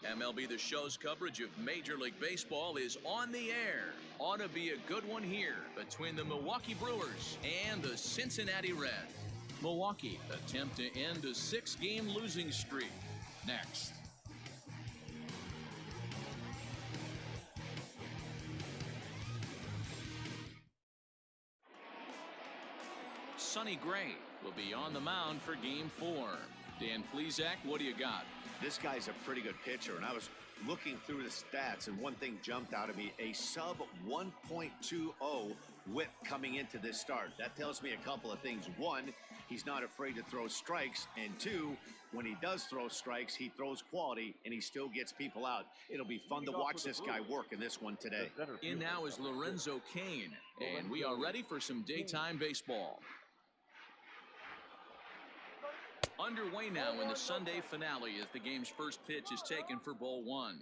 MLB The Show's coverage of Major League Baseball is on the air. Ought to be a good one here between the Milwaukee Brewers and the Cincinnati Reds. Milwaukee attempt to end a 6-game losing streak. Next. Sonny Gray will be on the mound for Game 4. Dan Plesac, what do you got? This guy's a pretty good pitcher, and I was looking through the stats, and one thing jumped out at me: a sub 1.20 whip coming into this start. That tells me a couple of things. One, he's not afraid to throw strikes, and two, when he does throw strikes, he throws quality, and he still gets people out. It'll be fun to watch this guy work in this one today. In now is Lorenzo Cain, and we are ready for some daytime baseball. Underway now in the Sunday finale as the game's first pitch is taken for ball 1.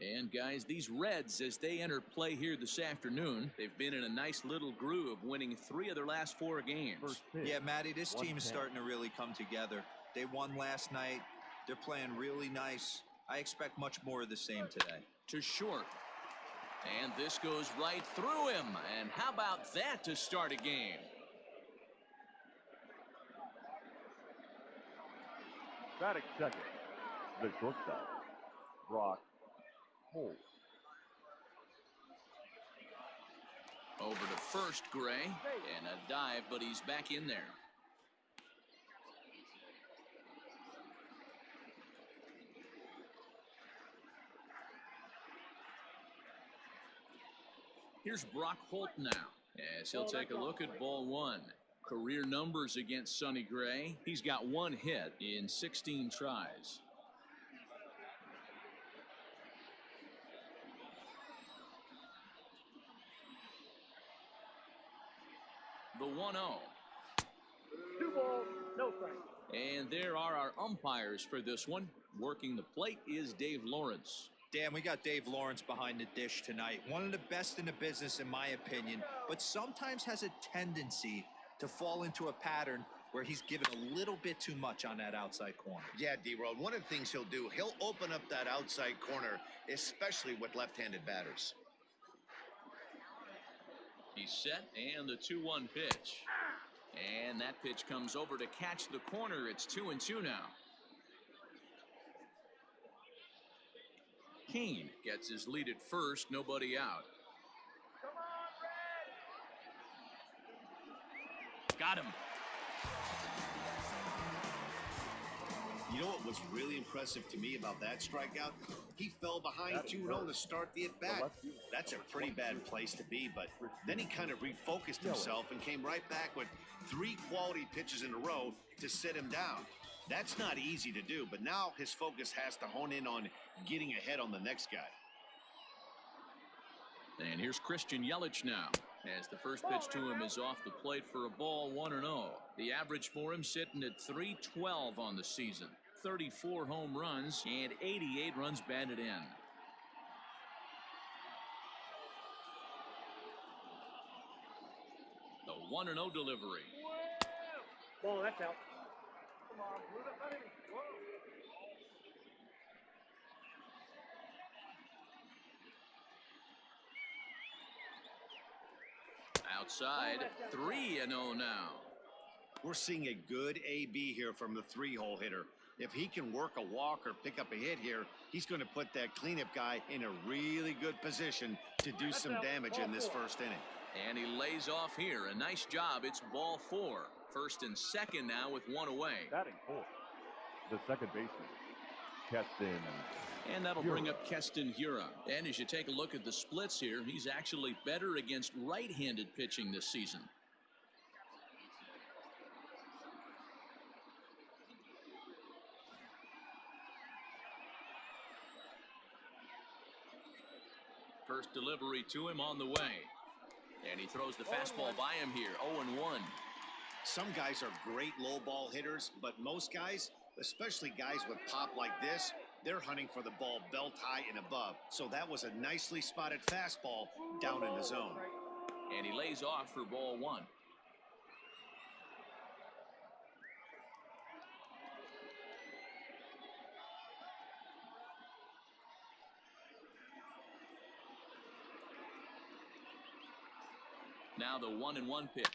And guys, these Reds, as they enter play here this afternoon, they've been in a nice little groove, winning 3 of their last 4 games. Yeah, Matty, this team is starting to really come together. They won last night. They're playing really nice. I expect much more of the same today. To short. And this goes right through him. And how about that to start a game? Batting second, the shortstop, Brock Holt. Over to first, Gray, and a dive, but he's back in there. Here's Brock Holt now, as he'll take a look at ball 1. Career numbers against Sonny Gray. He's got 1 hit in 16 tries. The 1-0. 2 balls, no strikes. And there are our umpires for this one. Working the plate is Dave Lawrence. Dan, we got Dave Lawrence behind the dish tonight. One of the best in the business, in my opinion, but sometimes has a tendency to fall into a pattern where he's given a little bit too much on that outside corner. Yeah, D-Road, one of the things he'll do, he'll open up that outside corner, especially with left-handed batters. He's set, and the 2-1 pitch. And that pitch comes over to catch the corner. It's 2-2 now. Cain gets his lead at first, nobody out. Got him. You know what was really impressive to me about that strikeout? He fell behind 2-0 to start the at-bat. That's a pretty bad place to be, but then he kind of refocused himself and came right back with 3 quality pitches in a row to sit him down. That's not easy to do, but now his focus has to hone in on getting ahead on the next guy. And here's Christian Yelich now, as the first pitch to him is off the plate for a ball, 1-0. The average for him sitting at .312 on the season. 34 home runs and 88 runs batted in. The 1-0 delivery. Ball, that's out. Come on, move it, buddy. Whoa. Outside, 3-0 now. We're seeing a good AB here from the 3-hole hitter. If he can work a walk or pick up a hit here, he's going to put that cleanup guy in a really good position to do some damage in this first inning. And he lays off here. A nice job. It's ball 4. First and second now with 1 away. Batting 4, the second baseman, Keston. And that'll bring up Keston Hiura. And as you take a look at the splits here, he's actually better against right-handed pitching this season. First delivery to him on the way. And he throws the fastball by him here. 0-1. Some guys are great low ball hitters, but most guys, especially guys with pop like this, they're hunting for the ball belt high and above. So that was a nicely spotted fastball down in the zone. And he lays off for ball 1. Now the 1-1 pitch.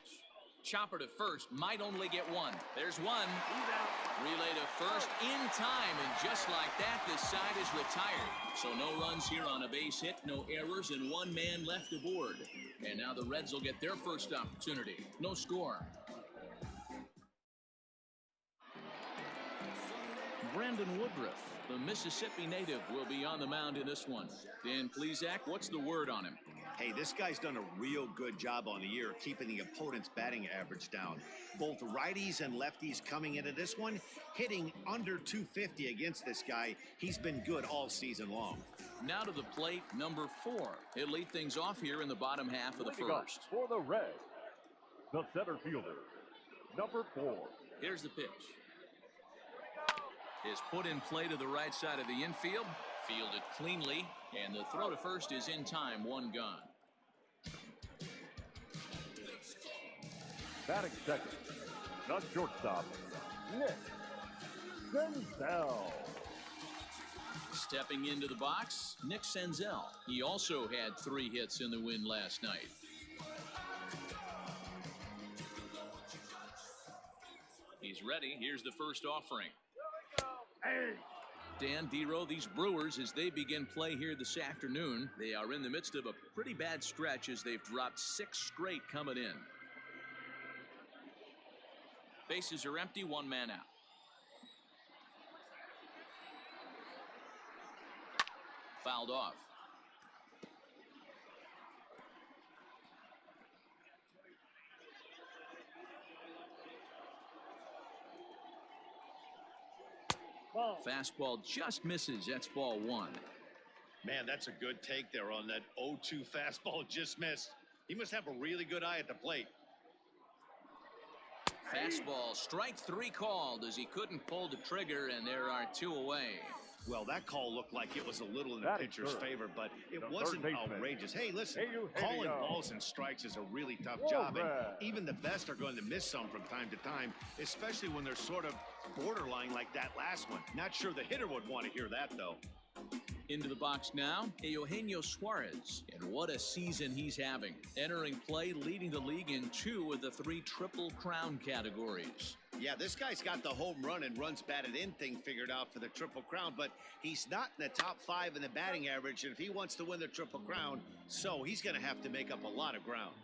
Chopper to first, might only get one. There's one. He's out. Relay to first in time, and just like that, this side is retired. So no runs here on a base hit, no errors, and one man left aboard. And now the Reds will get their first opportunity. No score. Brandon Woodruff, the Mississippi native, will be on the mound in this one. Dan Plesac, what's the word on him? Hey, this guy's done a real good job on the year keeping the opponent's batting average down. Both righties and lefties coming into this one, hitting under 250 against this guy. He's been good all season long. Now to the plate, number 4. He'll lead things off here in the bottom half of the first. For the Reds, the center fielder, number 4. Here's the pitch. Is put in play to the right side of the infield. Fielded cleanly, and the throw to first is in time, one gone. Batting second, the shortstop, Nick Senzel. Stepping into the box, Nick Senzel. He also had 3 hits in the win last night. He's ready. Here's the first offering. Dan Dero, these Brewers, as they begin play here this afternoon, they are in the midst of a pretty bad stretch as they've dropped 6 straight coming in. Bases are empty, 1 man out. Fouled off. Fastball just misses. That's ball 1. Man, that's a good take there on that 0-2 fastball just missed. He must have a really good eye at the plate. Fastball, strike 3 called as he couldn't pull the trigger, and there are 2 away. Well, that call looked like it was a little in the pitcher's favor, but it wasn't outrageous. Hey, listen, calling balls and strikes is a really tough job, and even the best are going to miss some from time to time, especially when they're sort of borderline like that last one. Not sure the hitter would want to hear that, though. Into the box now, Eugenio Suarez, and what a season he's having. Entering play, leading the league in 2 of the 3 Triple Crown categories. Yeah, this guy's got the home run and runs batted in thing figured out for the Triple Crown, but he's not in the top 5 in the batting average, and if he wants to win the Triple Crown, so he's going to have to make up a lot of ground.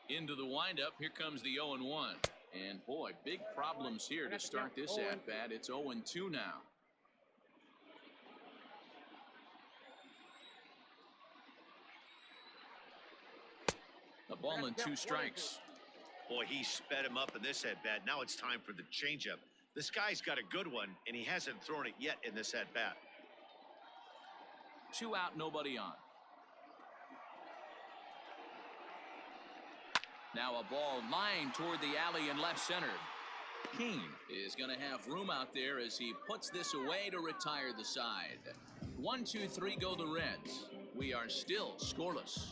Into the windup, here comes the 0-1. And boy, big problems here to start this at-bat. It's 0-2 now. A ball and 2 strikes. Boy, he sped him up in this at-bat. Now it's time for the changeup. This guy's got a good one, and he hasn't thrown it yet in this at-bat. 2 out, nobody on. Now a ball lined toward the alley in left center. King is going to have room out there as he puts this away to retire the side. 1, 2, 3 go the Reds. We are still scoreless.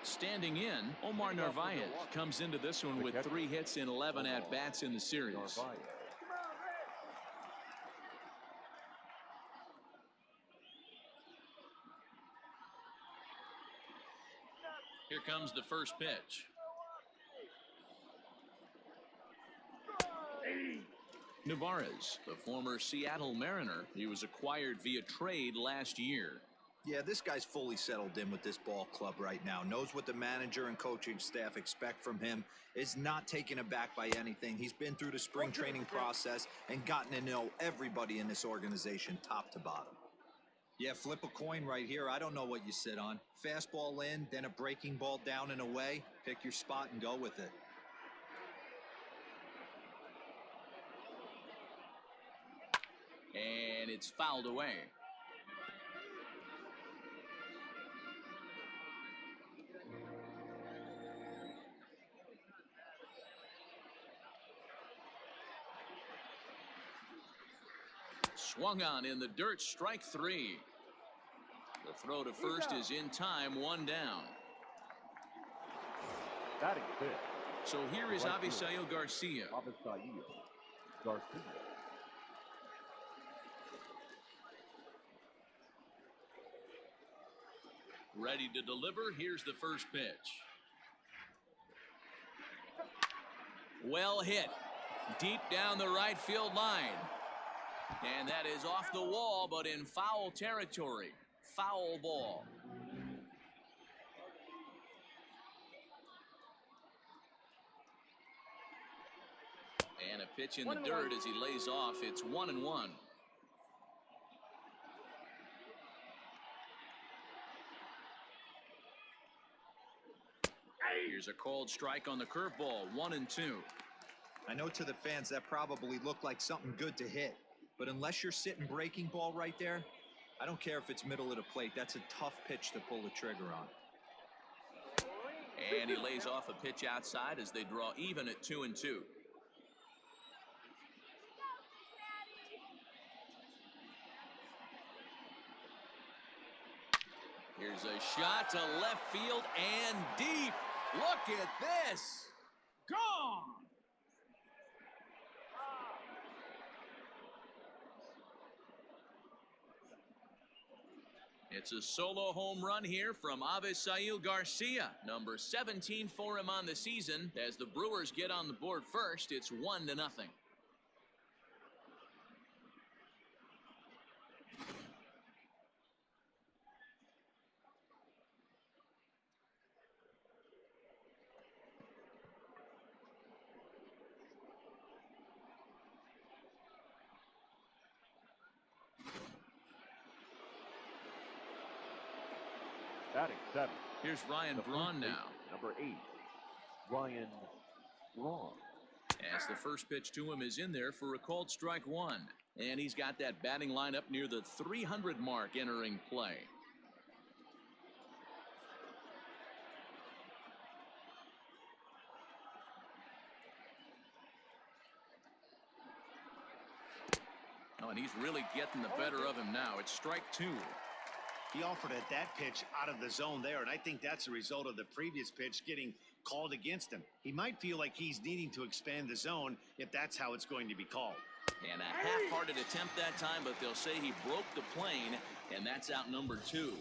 Standing in, Omar Narvaez comes into this one with 3 hits and 11 at-bats in the series. Here comes the first pitch. Narvaez, the former Seattle Mariner, he was acquired via trade last year. Yeah, this guy's fully settled in with this ball club right now. Knows what the manager and coaching staff expect from him. Is not taken aback by anything. He's been through the spring training process and gotten to know everybody in this organization top to bottom. Yeah, flip a coin right here. I don't know what you sit on. Fastball in, then a breaking ball down and away. Pick your spot and go with it. And it's fouled away. Swung on in the dirt, strike 3. The throw to first is in time, 1 down. Batting fifth, So here is Avisail Garcia. Avisail Garcia. Ready to deliver. Here's the first pitch. Well hit. Deep down the right field line. And that is off the wall, but in foul territory. Foul ball. And a pitch in the dirt as he lays off. It's 1-1. Here's a called strike on the curveball. 1-2. I know to the fans that probably looked like something good to hit, but unless you're sitting breaking ball right there, I don't care if it's middle of the plate. That's a tough pitch to pull the trigger on. And he lays off a pitch outside as they draw even at 2-2. Here's a shot to left field and deep. Look at this. Gone. It's a solo home run here from Avisail Garcia. Number 17 for him on the season. As the Brewers get on the board first, it's 1-0. Batting 7. Here's Ryan Braun now. Number 8, Ryan Braun. As the first pitch to him is in there for a called strike 1. And he's got that batting lineup near the 300 mark entering play. Oh, and he's really getting the better of him now. It's strike 2. He offered at that pitch out of the zone there, and I think that's a result of the previous pitch getting called against him. He might feel like he's needing to expand the zone if that's how it's going to be called. And a half-hearted attempt that time, but they'll say he broke the plane, and that's out number 2.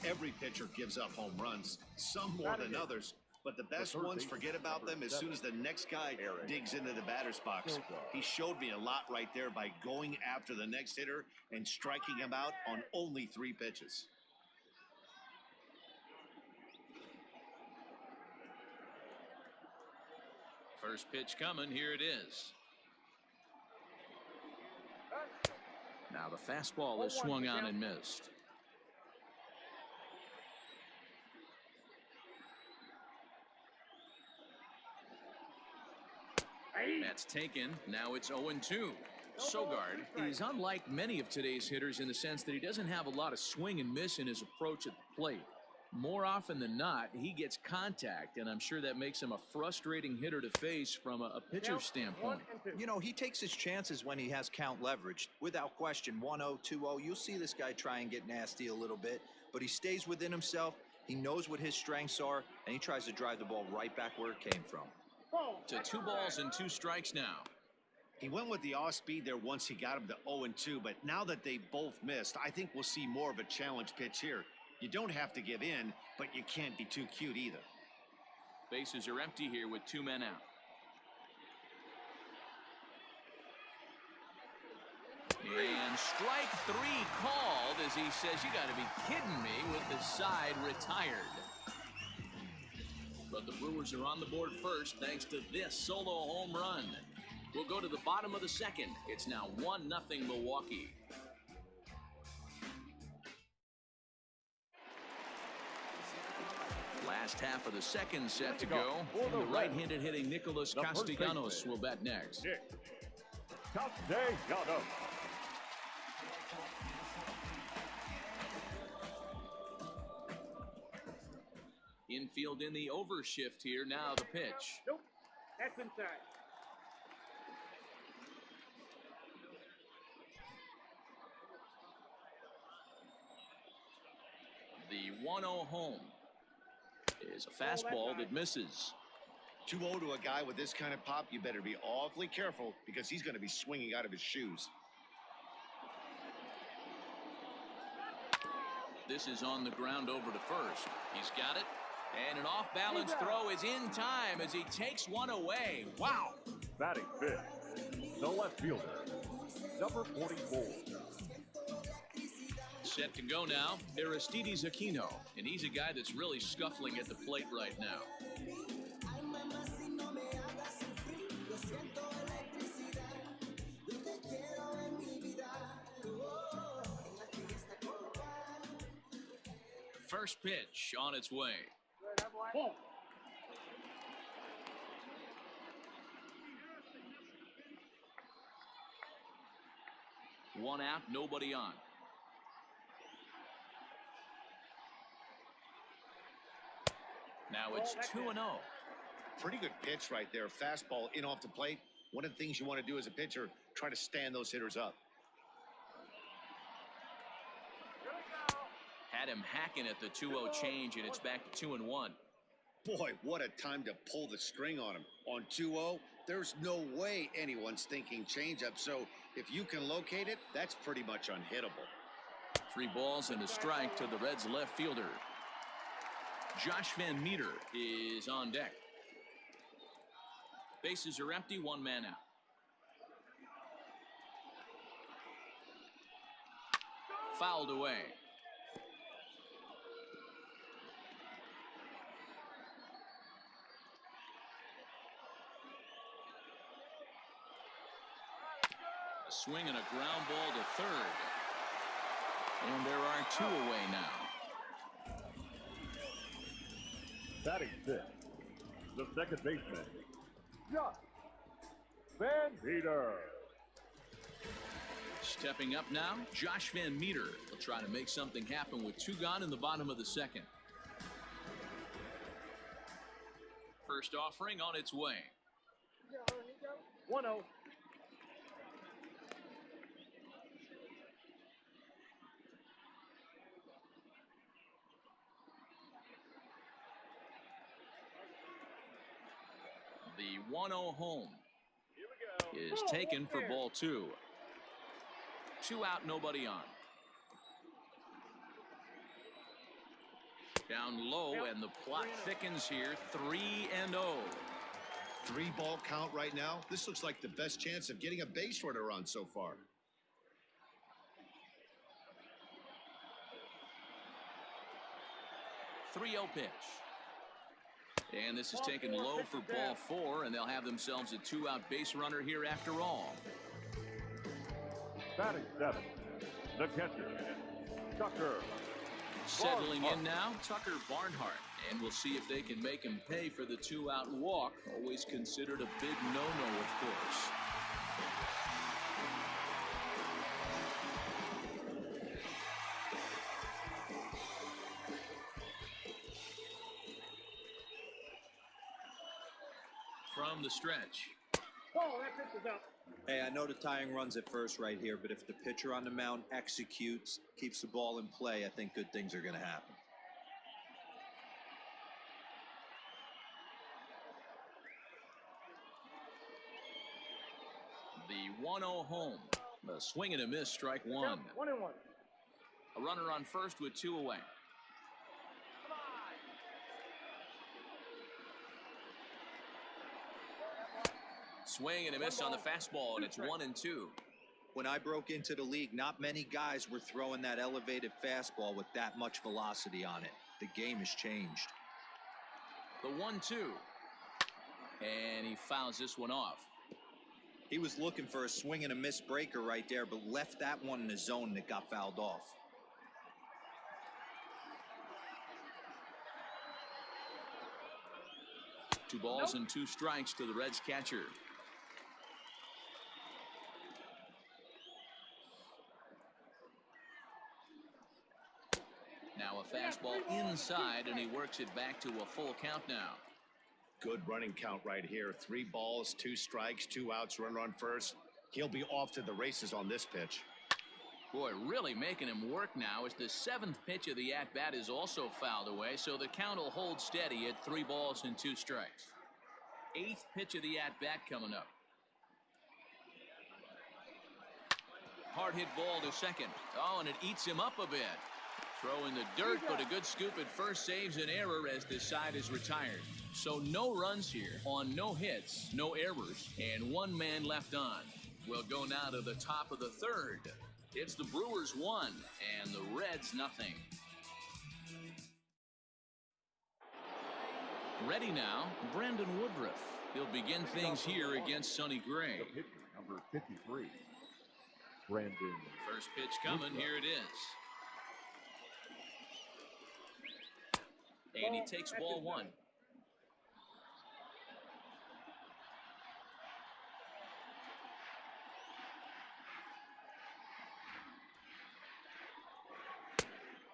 Every pitcher gives up home runs, some more than others, but the best ones forget about them as soon as the next guy digs into the batter's box. He showed me a lot right there by going after the next hitter and striking him out on only 3 pitches. First pitch coming. Here it is. Now the fastball is swung on and missed. That's taken. Now it's 0-2. Sogard is unlike many of today's hitters in the sense that he doesn't have a lot of swing and miss in his approach at the plate. More often than not, he gets contact, and I'm sure that makes him a frustrating hitter to face from a pitcher's standpoint. You know, he takes his chances when he has count leverage. Without question, 1-0, 2-0, you'll see this guy try and get nasty a little bit, but he stays within himself. He knows what his strengths are, and he tries to drive the ball right back where it came from. To 2 balls and 2 strikes now. He went with the off-speed there once he got him to 0-2, but now that they both missed, I think we'll see more of a challenge pitch here. You don't have to give in, but you can't be too cute either. Bases are empty here with 2 men out. And strike 3 called as he says, you got to be kidding me, with the side retired. But the Brewers are on the board first thanks to this solo home run. We'll go to the bottom of the second. It's now 1-0 Milwaukee. Last half of the second set to go. The right-handed hitting Nicholas Castellanos will bat next. Castellanos. Infield in the overshift here. Now the pitch. Nope, that's inside. The 1-0 home is a fastball that misses. 2-0 to a guy with this kind of pop, you better be awfully careful because he's going to be swinging out of his shoes. This is on the ground over to first. He's got it. And an off-balance throw is in time as he takes one away. Wow. Batting fifth, the left fielder, number 44. Set to go now, Aristides Aquino. And he's a guy that's really scuffling at the plate right now. First pitch on its way. One out, nobody on. Now it's 2-0. Pretty good pitch right there. Fastball in off the plate. One of the things you want to do as a pitcher, try to stand those hitters up. Had him hacking at the 2-0 change, and it's back to 2-1. Boy, what a time to pull the string on him. On 2-0, there's no way anyone's thinking changeup. So if you can locate it, that's pretty much unhittable. 3 balls and a strike to the Reds' left fielder. Josh Van Meter is on deck. Bases are empty, 1 man out. Fouled away. A swing and a ground ball to third. And there are 2 away now. Batting fifth, the second baseman, Josh Van Meter. Stepping up now, Josh Van Meter will try to make something happen with 2 gone in the bottom of the second. First offering on its way. 1-0. The 1-0 home is taken for ball 2. 2 out, nobody on. Down low, and the plot thickens here. 3-0. 3-ball count right now. This looks like the best chance of getting a base runner on so far. .30 pitch. And this is taken low for ball 4, and they'll have themselves a 2-out base runner here after all. Batting seventh, the catcher, Tucker. Settling in now, Tucker Barnhart. And we'll see if they can make him pay for the 2-out walk. Always considered a big no-no, of course. From the stretch. Oh, that pitch is out. Hey, I know the tying run's at first right here, but if the pitcher on the mound executes, keeps the ball in play, I think good things are going to happen. The 1-0 home. A swing and a miss, strike 1. 1-1. A runner on first with 2 away. Swing and a miss on the fastball, and it's 1-2. When I broke into the league, not many guys were throwing that elevated fastball with that much velocity on it. The game has changed. The 1-2. And he fouls this one off. He was looking for a swing and a miss breaker right there, but left that one in the zone that got fouled off. Two balls and 2 strikes to the Reds catcher. Now a fastball inside, and he works it back to a full count now. Good running count right here. 3 balls, 2 strikes, 2 outs, runner on first. He'll be off to the races on this pitch. Boy, really making him work now as the 7th pitch of the at-bat is also fouled away, so the count will hold steady at 3 balls and 2 strikes. 8th pitch of the at-bat coming up. Hard hit ball to second. Oh, and it eats him up a bit. Throw in the dirt, but a good scoop at first saves an error as the side is retired. So no runs here on no hits, no errors, and 1 man left on. We'll go now to the top of the 3rd. It's the Brewers 1 and the Reds nothing. Ready now, Brandon Woodruff. He'll begin things here against Sonny Gray. The pitcher, number 53, Brandon. First pitch coming, here it is. And he takes ball 1.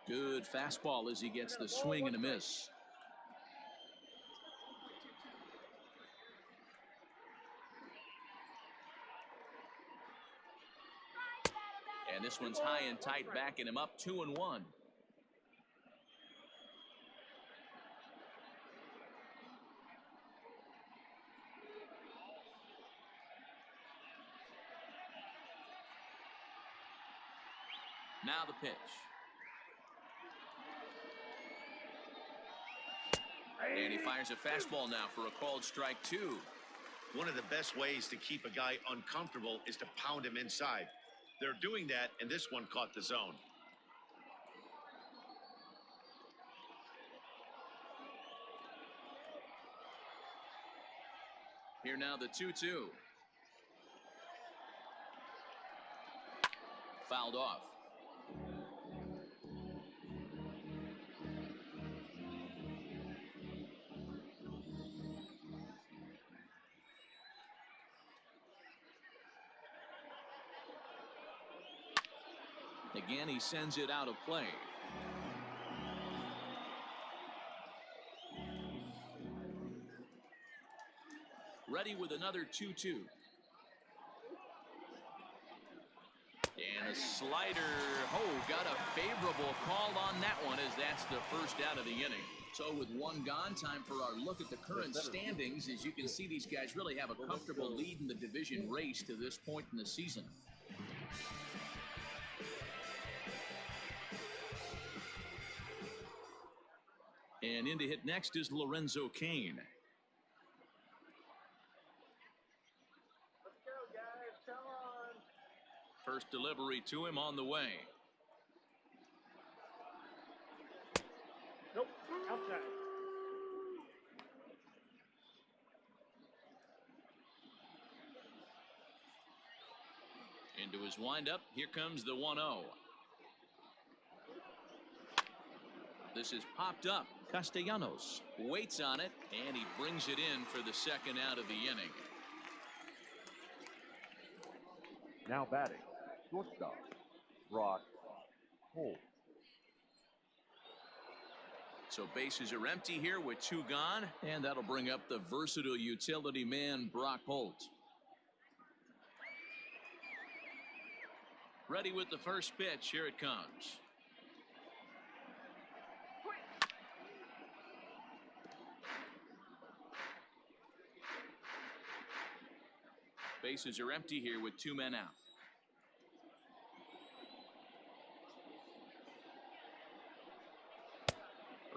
Good fastball as he gets the swing and a miss. And this one's high and tight, backing him up 2-1. Now the pitch. And he fires a fastball now for a called strike 2. One of the best ways to keep a guy uncomfortable is to pound him inside. They're doing that, and this one caught the zone. Here now the 2-2. Fouled off. Again, he sends it out of play. Ready with another 2-2. And a slider. Oh, got a favorable call on that one as that's the first out of the inning. So with 1 gone, time for our look at the current standings. As you can see, these guys really have a comfortable lead in the division race to this point in the season. And in to hit next is Lorenzo Cain. Let's go, guys. Come on. First delivery to him on the way. Nope. Outside. Into his windup. Here comes the 1-0. This is popped up. Castellanos waits on it, and he brings it in for the second out of the inning. Now batting, shortstop, Brock Holt. So bases are empty here with 2 gone, and that'll bring up the versatile utility man, Brock Holt. Ready with the first pitch. Here it comes. Bases are empty here with 2 men out.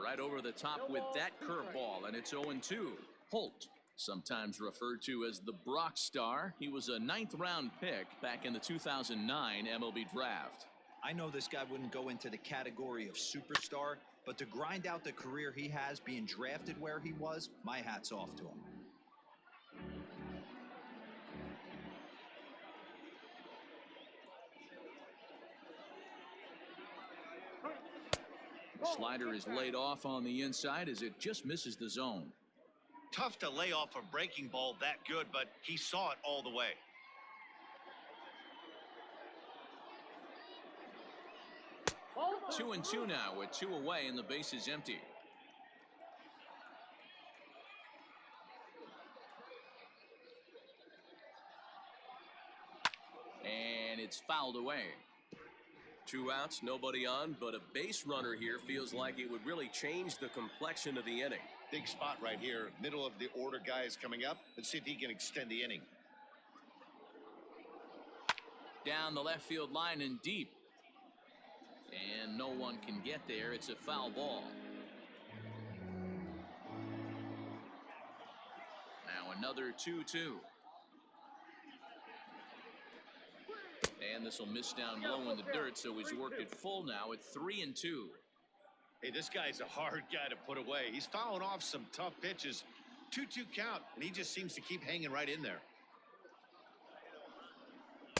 Right over the top with that curveball, and it's 0-2. Holt, sometimes referred to as the Brock Star. He was a 9th-round pick back in the 2009 MLB Draft. I know this guy wouldn't go into the category of superstar, but to grind out the career he has being drafted where he was, my hat's off to him. The slider is laid off on the inside as it just misses the zone. Tough to lay off a breaking ball that good, but he saw it all the way. Two and two now with 2 away and the base is empty. And it's fouled away. 2 outs, nobody on, but a base runner here feels like it would really change the complexion of the inning. Big spot right here. Middle of the order guy is coming up. Let's see if he can extend the inning. Down the left field line and deep. And no one can get there. It's a foul ball. Now another 2-2. And this will miss down low in the dirt, so he's worked it full now at 3-2. Hey, this guy's a hard guy to put away. He's fouling off some tough pitches. 2-2 count, and he just seems to keep hanging right in there.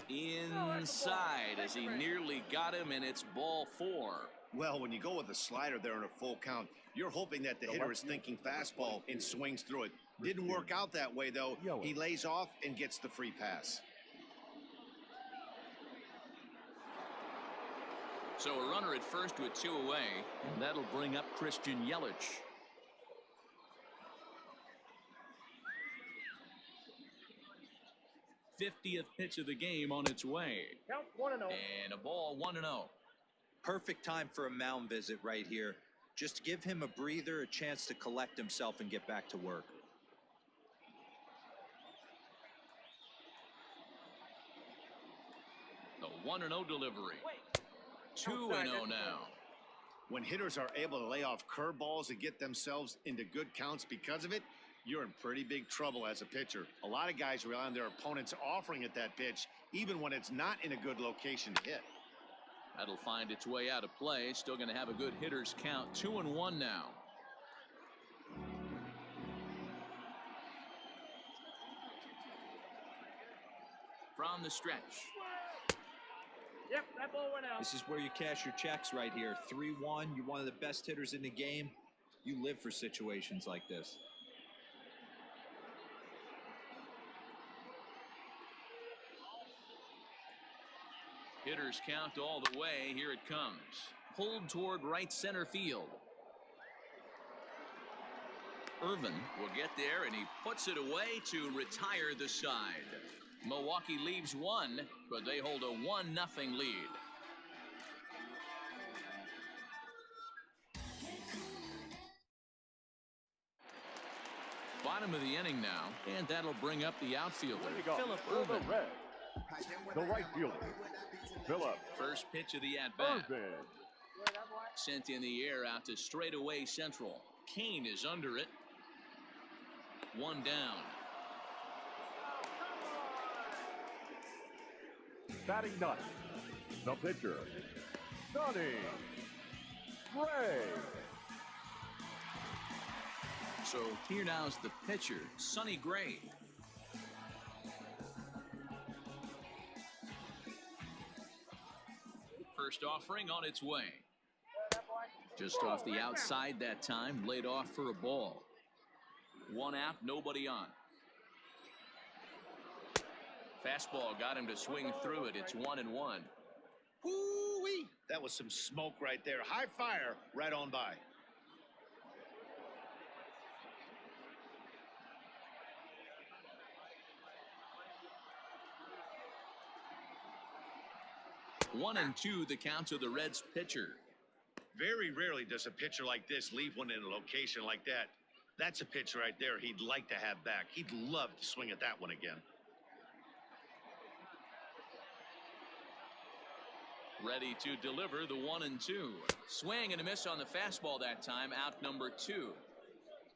Inside as he nearly got him, and it's ball 4. Well, when you go with a slider there in a full count, you're hoping that the hitter is thinking fastball and swings through it. Didn't work out that way, though. He lays off and gets the free pass. So a runner at first with 2 away, and that'll bring up Christian Yelich. '50th pitch of the game on its way. Count 1-0. And a ball 1-0. Perfect time for a mound visit right here. Just give him a breather, a chance to collect himself and get back to work. The 1-0 delivery. 2-0 now. When hitters are able to lay off curveballs and get themselves into good counts because of it, you're in pretty big trouble as a pitcher. A lot of guys rely on their opponents offering at that pitch, even when it's not in a good location to hit. That'll find its way out of play. Still going to have a good hitter's count. 2-1 now. From the stretch. Yep, that ball went out. This is where you cash your checks right here. 3-1. You're one of the best hitters in the game. You live for situations like this. Hitters count all the way. Here it comes. Pulled toward right center field. Irvin will get there, and he puts it away to retire the side. Milwaukee leaves 1, but they hold a 1-0 lead. Bottom of the inning now, and that'll bring up the outfielder, Philip Irvin. The right fielder, Philip. First pitch of the at-bat. Irvin. Sent in the air out to straightaway central. Kane is under it. 1 down. Batting 9th, the pitcher, Sonny Gray. So here now's the pitcher, Sonny Gray. First offering on its way. Just off the outside that time, laid off for a ball. 1 out, nobody on. Fastball got him to swing through it. It's 1-1. Woo-wee! That was some smoke right there. High fire right on by. One and 2 the count to the Reds pitcher. Very rarely does a pitcher like this leave one in a location like that. That's a pitch right there he'd like to have back. He'd love to swing at that one again. Ready to deliver the 1-2. Swing and a miss on the fastball that time. Out number 2.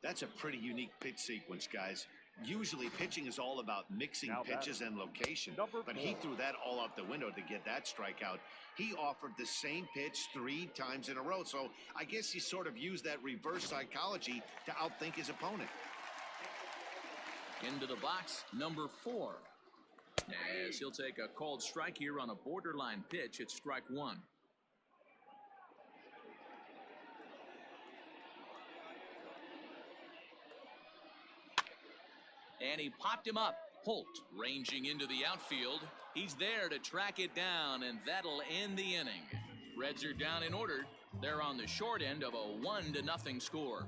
That's a pretty unique pitch sequence, guys. Usually pitching is all about mixing pitches and location, but he threw that all out the window to get that strikeout. He offered the same pitch 3 times in a row, so I guess he sort of used that reverse psychology to outthink his opponent. Into the box, number 4. As he'll take a called strike here on a borderline pitch at strike 1. And he popped him up. Holt ranging into the outfield. He's there to track it down, and that'll end the inning. Reds are down in order. They're on the short end of a 1-0 score.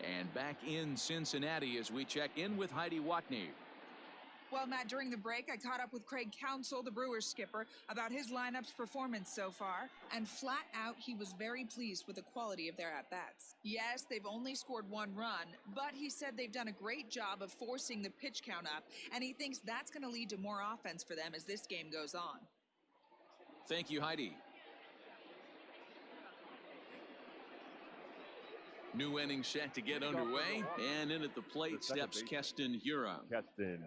And back in Cincinnati as we check in with Heidi Watney. Well, Matt, during the break, I caught up with Craig Counsell, the Brewers skipper, about his lineup's performance so far, and flat out, he was very pleased with the quality of their at-bats. Yes, they've only scored 1 run, but he said they've done a great job of forcing the pitch count up, and he thinks that's going to lead to more offense for them as this game goes on. Thank you, Heidi. New inning set to get underway, and in at the plate steps Keston Hiura. Keston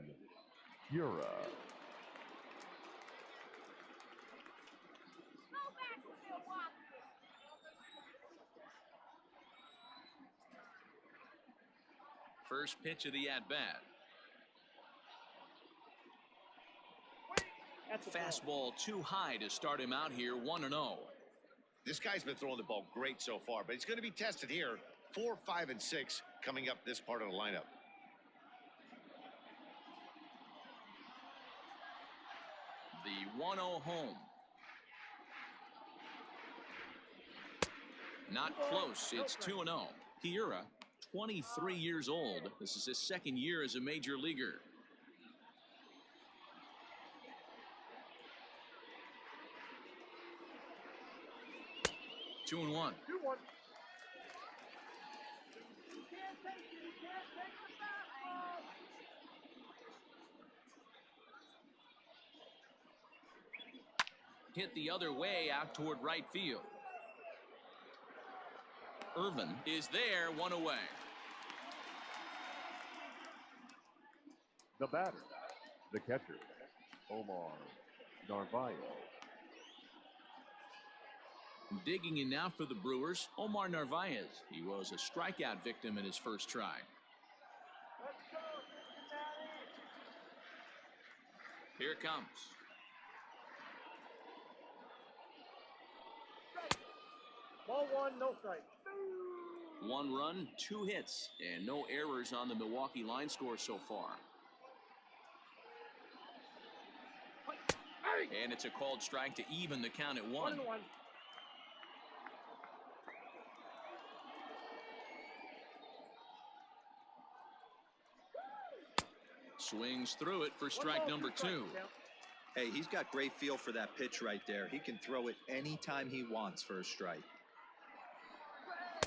Hiura. First pitch of the at-bat. Fastball too high to start him out here, 1-0. This guy's been throwing the ball great so far, but he's going to be tested here. 4, 5, and 6 coming up this part of the lineup. The 1-0 home. Not close. It's 2-0. Hiura, 23 years old. This is his second year as a major leaguer. Two and one. Hit the other way out toward right field. Irvin is there, 1 away. The batter, the catcher, Omar Narvaez. Digging in now for the Brewers, Omar Narvaez. He was a strikeout victim in his first try. Here it comes. Ball 1, no strike. 1 run, 2 hits, and no errors on the Milwaukee line score so far. And it's a called strike to even the count at 1. 1-1. Swings through it for strike number 2. Hey, he's got great feel for that pitch right there. He can throw it anytime he wants for a strike.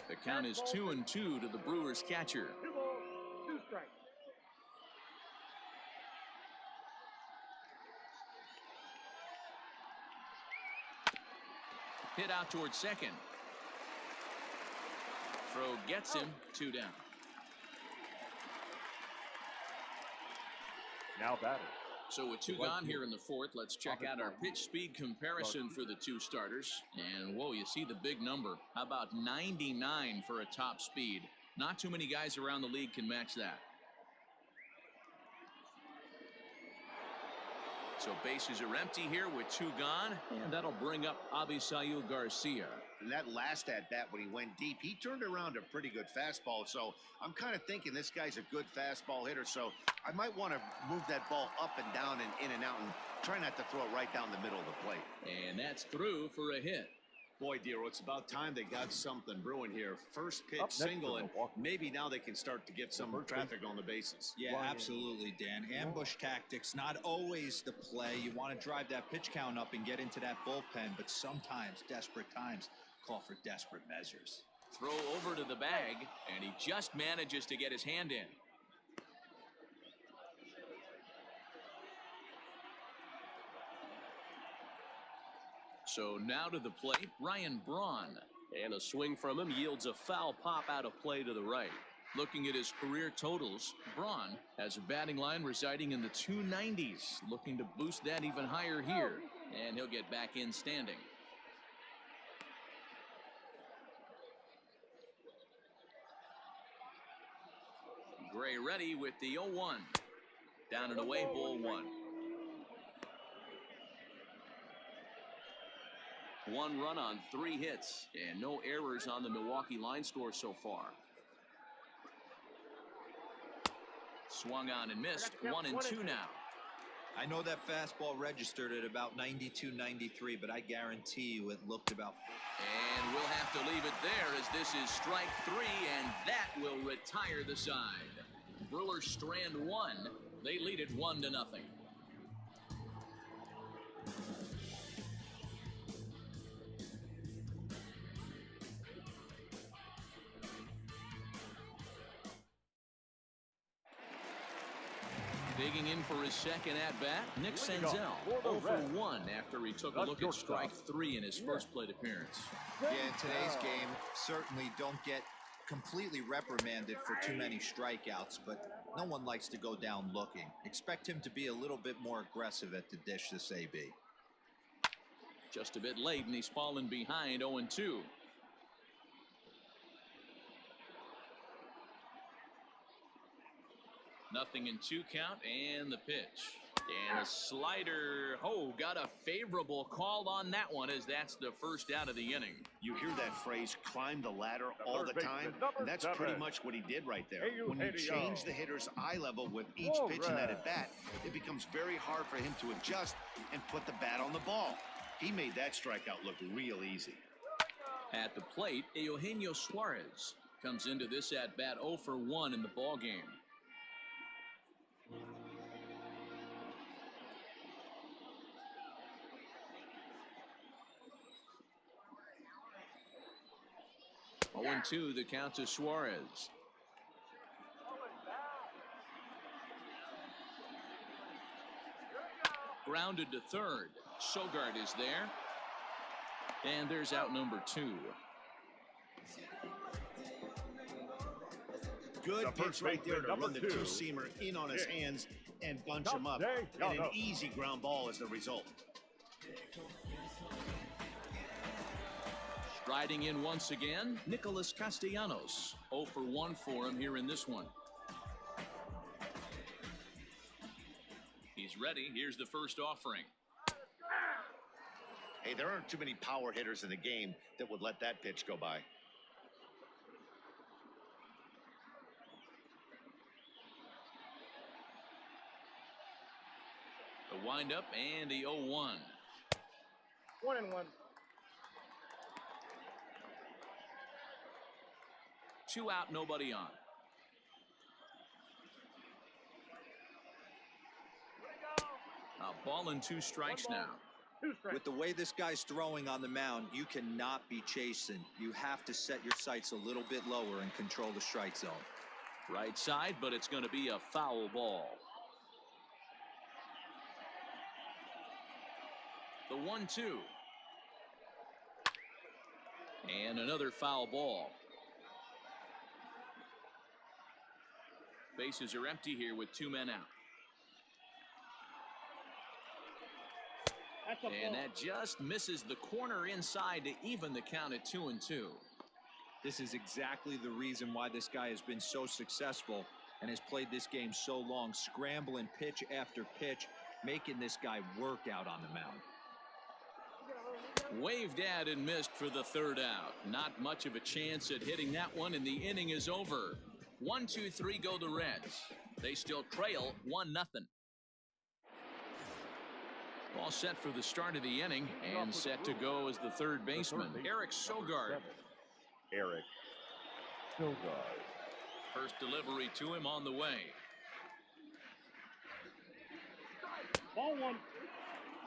The count is 2-2 to the Brewers catcher. 2 balls, 2 strikes. Hit out towards second. Throw gets him, 2 down. Now batter. So with 2 gone here in the 4th, let's check out our pitch speed comparison for the 2 starters. And whoa, you see the big number. How about 99 for a top speed? Not too many guys around the league can match that. So bases are empty here with 2 gone, and that'll bring up Avisail Garcia. And that last at-bat when he went deep, he turned around a pretty good fastball. So I'm kind of thinking this guy's a good fastball hitter. So I might want to move that ball up and down and in and out and try not to throw it right down the middle of the plate. And that's through for a hit. Boy, Dero, it's about time they got something brewing here. First pitch single, and maybe now they can start to get some traffic on the bases. Yeah, absolutely, Dan. Ambush tactics, not always the play. You want to drive that pitch count up and get into that bullpen, but sometimes desperate times call for desperate measures. Throw over to the bag, and he just manages to get his hand in. So now to the plate, Ryan Braun. And a swing from him yields a foul pop out of play to the right. Looking at his career totals, Braun has a batting line residing in the 290s. Looking to boost that even higher here. And he'll get back in standing. Gray ready with the 0-1. Down and away, ball 1. 1 run on 3 hits and no errors on the Milwaukee line score so far. Swung on and missed. 1-2 now. I know that fastball registered at about 92, 93, but I guarantee you it looked about. And we'll have to leave it there as this is strike 3, and that will retire the side. Brewers strand 1 They lead it 1-0. Digging in for his second at-bat, Nick Senzel, 0 for 1 after he took a look at strike 3 in his first plate appearance. Yeah, in today's game, certainly don't get completely reprimanded for too many strikeouts, but no one likes to go down looking. Expect him to be a little bit more aggressive at the dish this AB. Just a bit late, and he's fallen behind 0-2. Nothing in 2 count, and the pitch. And a slider. Oh, got a favorable call on that one, as that's the first out of the inning. You hear that phrase, climb the ladder, all the time, and that's pretty much what he did right there. When you change the hitter's eye level with each pitch in that at-bat, it becomes very hard for him to adjust and put the bat on the ball. He made that strikeout look real easy. At the plate, Eugenio Suarez comes into this at-bat 0 for 1 in the ballgame. Oh, 0-2, the count to Suarez. Grounded to third. Sogard is there. And there's out number 2. Good pitch right there to run the two-seamer in on his hands and bunch him up. And an easy ground ball is the result. Striding in once again, Nicholas Castellanos. 0 for 1 for him here in this one. He's ready. Here's the first offering. Hey, there aren't too many power hitters in the game that would let that pitch go by. The windup and the 0-1. 1-1. 2 out, nobody on. A ball and 2 strikes now. With the way this guy's throwing on the mound, you cannot be chasing. You have to set your sights a little bit lower and control the strike zone. Right side, but it's going to be a foul ball. The 1-2. And another foul ball. Bases are empty here with 2 men out. And that just misses the corner inside to even the count at 2-2. This is exactly the reason why this guy has been so successful and has played this game so long, scrambling pitch after pitch, making this guy work out on the mound. Waved at and missed for the 3rd out. Not much of a chance at hitting that one, and the inning is over. 1-2-3 go the Reds. They still trail 1-0. All set for the start of the inning, and set to go as the third baseman, Eric Sogard. Eric Sogard. First delivery to him on the way. Ball 1.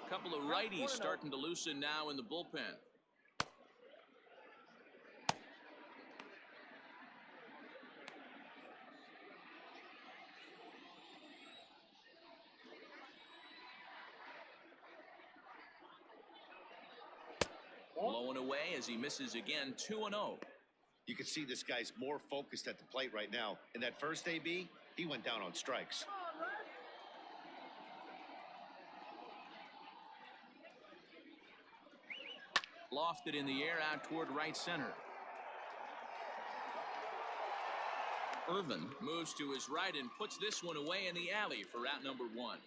Couple of righties starting to loosen now in the bullpen. Blowing away as he misses again. 2-0. You can see this guy's more focused at the plate right now. In that first AB, he went down on strikes. Lofted in the air out toward right center. Irvin moves to his right and puts this one away in the alley for out number 1.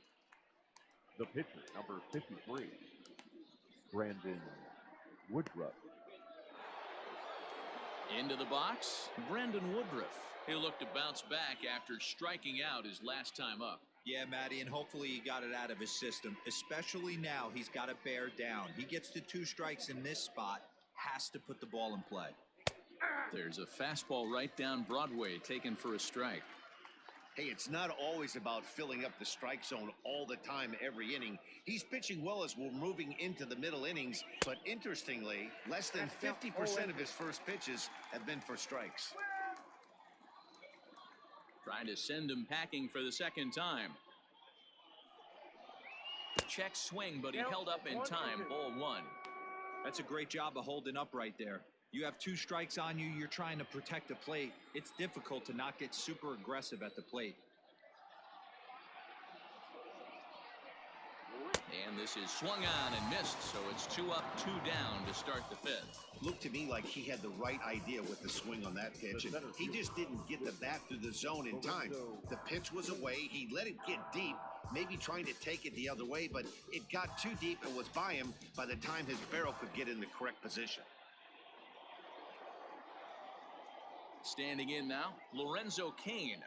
The pitcher, number 53, Brandon Woodruff. Into the box, Brandon Woodruff. He'll look to bounce back after striking out his last time up. Yeah, Matty, and hopefully he got it out of his system. Especially now, he's got to bear down. He gets to 2 strikes in this spot, has to put the ball in play. There's a fastball right down Broadway taken for a strike. Hey, it's not always about filling up the strike zone all the time every inning. He's pitching well as we're moving into the middle innings, but interestingly, less than 50% of his first pitches have been for strikes. Trying to send him packing for the second time. Check swing, but he held up in time. Ball one. That's a great job of holding up right there. You have 2 strikes on you. You're trying to protect the plate. It's difficult to not get super aggressive at the plate. And this is swung on and missed, so it's 2 up, 2 down to start the 5th. Looked to me like he had the right idea with the swing on that pitch, and he just didn't get the bat through the zone in time. The pitch was away. He let it get deep, maybe trying to take it the other way, but it got too deep and was by him by the time his barrel could get in the correct position. Standing in now, Lorenzo Cain.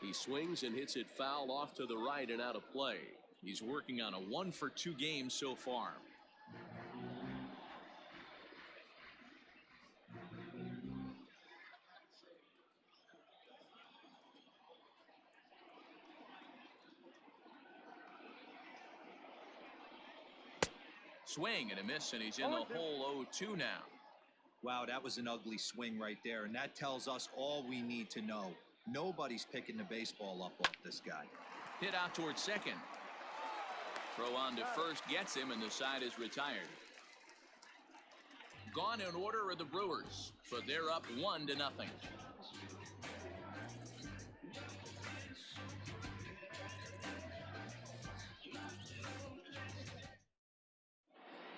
He swings and hits it foul off to the right and out of play. He's working on a 1-for-2 game so far. Swing and a miss, and he's in the hole 0-2 now. Wow, that was an ugly swing right there, and that tells us all we need to know. Nobody's picking the baseball up off this guy. Hit out towards second. Throw on to first gets him, and the side is retired. Gone in order are the Brewers, but they're up 1-0.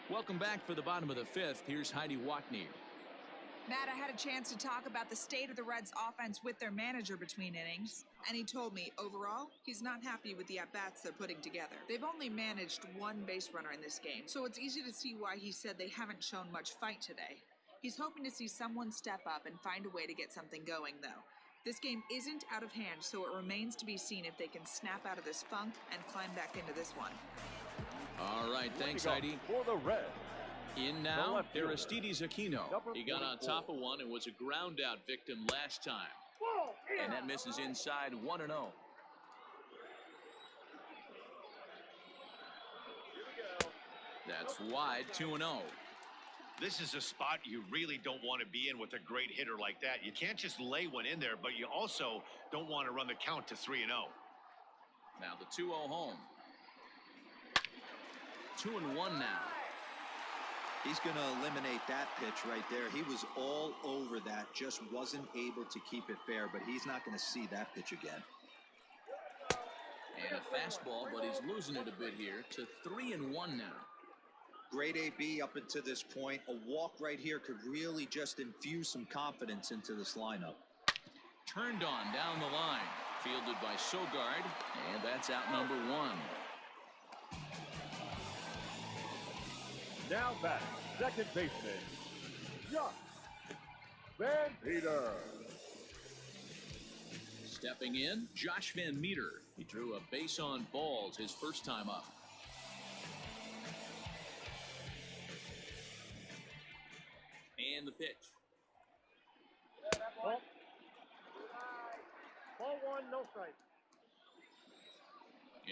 Welcome back for the bottom of the 5th. Here's Heidi Watney. Matt, I had a chance to talk about the state of the Reds' offense with their manager between innings, and he told me, overall, he's not happy with the at-bats they're putting together. They've only managed 1 base runner in this game, so it's easy to see why he said they haven't shown much fight today. He's hoping to see someone step up and find a way to get something going, though. This game isn't out of hand, so it remains to be seen if they can snap out of this funk and climb back into this one. All right, thanks, Heidi. For the Reds. In now, Aristides Aquino. He got on top of one and was a ground-out victim last time. And that misses inside 1-0. That's wide, 2-0. This is a spot you really don't want to be in with a great hitter like that. You can't just lay one in there, but you also don't want to run the count to 3-0. Now the 2-0 home. 2-1 now. He's going to eliminate that pitch right there. He was all over that, just wasn't able to keep it fair, but he's not going to see that pitch again. And a fastball, but he's losing it a bit here to 3-1 now. Great AB up until this point. A walk right here could really just infuse some confidence into this lineup. Turned on down the line. Fielded by Sogard, and that's out number 1. Now back, second baseman, Josh Van Meter. Stepping in, Josh Van Meter. He drew a base on balls his first time up. And the pitch. Ball 1, no strike.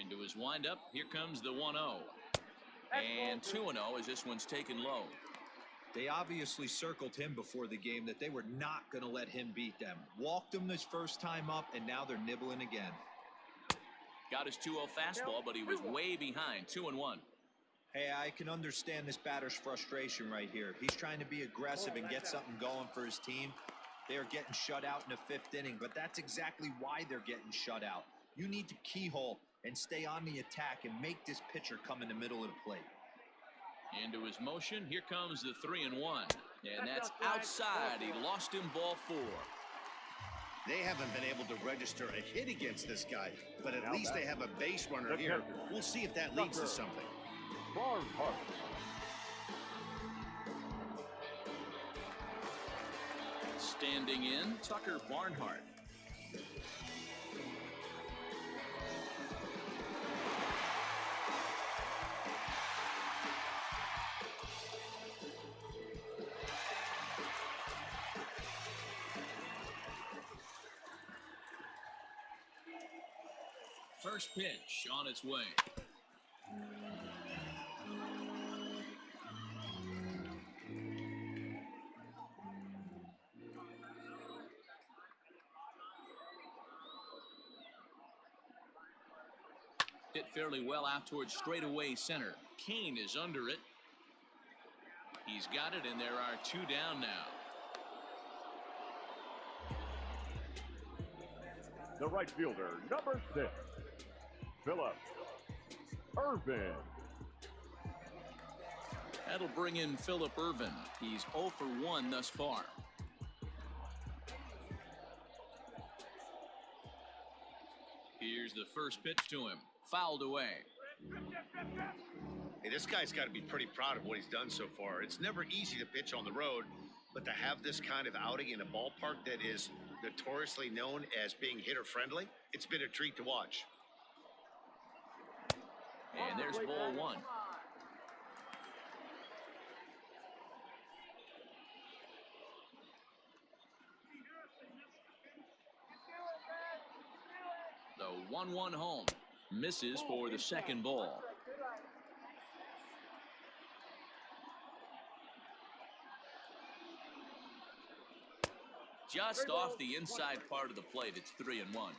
Into his windup, here comes the 1-0. And 2-0 as this one's taken low. They obviously circled him before the game that they were not going to let him beat them. Walked him his first time up, and now they're nibbling again. Got his 2-0 fastball, but he was way behind. 2-1. Hey, I can understand this batter's frustration right here. He's trying to be aggressive and get something going for his team. They are getting shut out in the 5th inning, but that's exactly why they're getting shut out. You need to keyhole and stay on the attack and make this pitcher come in the middle of the plate. Into his motion, here comes the 3-1. And that's outside. He lost him ball 4. They haven't been able to register a hit against this guy, but at least they have a base runner here. We'll see if that leads to something. Barnhart. Standing in, Tucker Barnhart. First pitch on its way. Hit fairly well out towards straightaway center. Kane is under it. He's got it, and there are 2 down now. The right fielder, number 6, Philip Irvin. That'll bring in Philip Irvin. He's 0 for 1 thus far. Here's the first pitch to him. Fouled away. Hey, this guy's got to be pretty proud of what he's done so far. It's never easy to pitch on the road, but to have this kind of outing in a ballpark that is notoriously known as being hitter-friendly, it's been a treat to watch. And there's ball 1. The 1-1 home. Misses for the second ball. Just off the inside part of the plate. It's 3-1.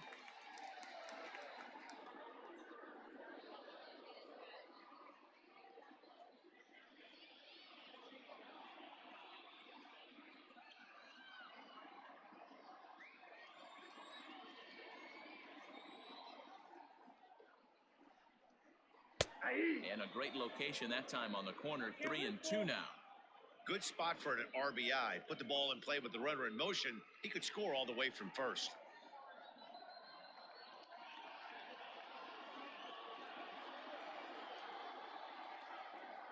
And a great location that time on the corner. 3-2 now. Good spot for an RBI. Put the ball in play with the runner in motion. He could score all the way from first.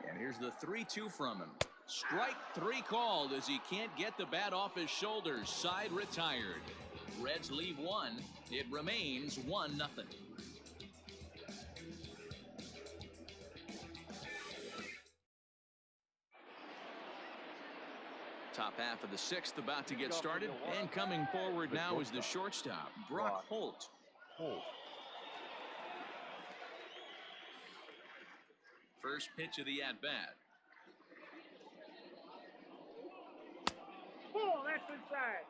And here's the 3-2 from him. Strike 3 called as he can't get the bat off his shoulders. Side retired. Reds leave 1. It remains 1-0. Top half of the 6th about to get started, and coming forward now is the shortstop, Brock Holt. First pitch of the at-bat. Oh, that's inside.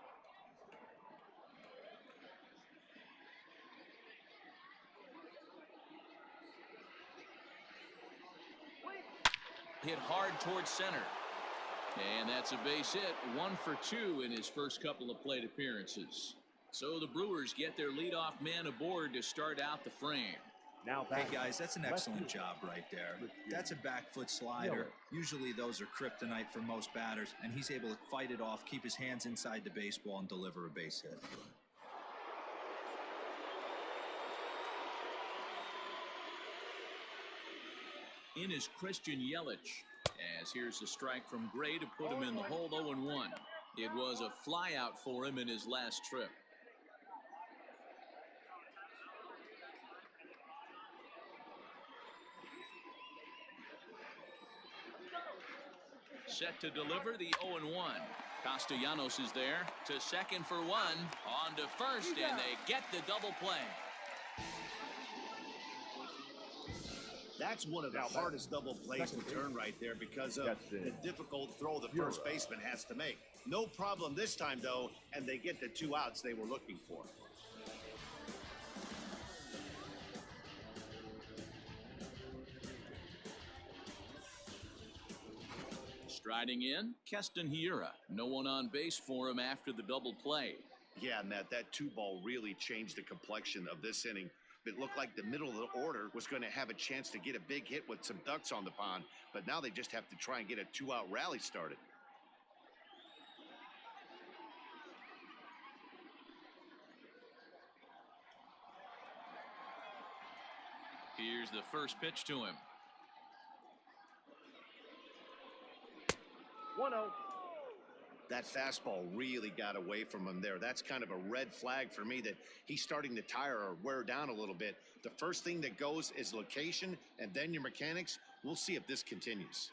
Hit hard towards center. And that's a base hit. 1 for 2 in his first couple of plate appearances. So the Brewers get their leadoff man aboard to start out the frame. Now, hey guys, that's an excellent job right there. That's a back foot slider. Usually those are kryptonite for most batters, and he's able to fight it off, keep his hands inside the baseball, and deliver a base hit. In is Christian Yelich. As here's a strike from Gray to put him in the hole. 0-1. It was a flyout for him in his last trip. Set to deliver the 0-1. Castellanos is there to second for 1. On to first, and they get the double play. That's one of the hardest double plays to turn right there because of the difficult throw the first baseman has to make. No problem this time, though, and they get the 2 outs they were looking for. Striding in, Keston Hiura. No one on base for him after the double play. Yeah, Matt, that 2-ball really changed the complexion of this inning. It looked like the middle of the order was going to have a chance to get a big hit with some ducks on the pond, but now they just have to try and get a 2-out rally started. Here's the first pitch to him. 1-0. That fastball really got away from him there. That's kind of a red flag for me that he's starting to tire or wear down a little bit. The first thing that goes is location and then your mechanics. We'll see if this continues.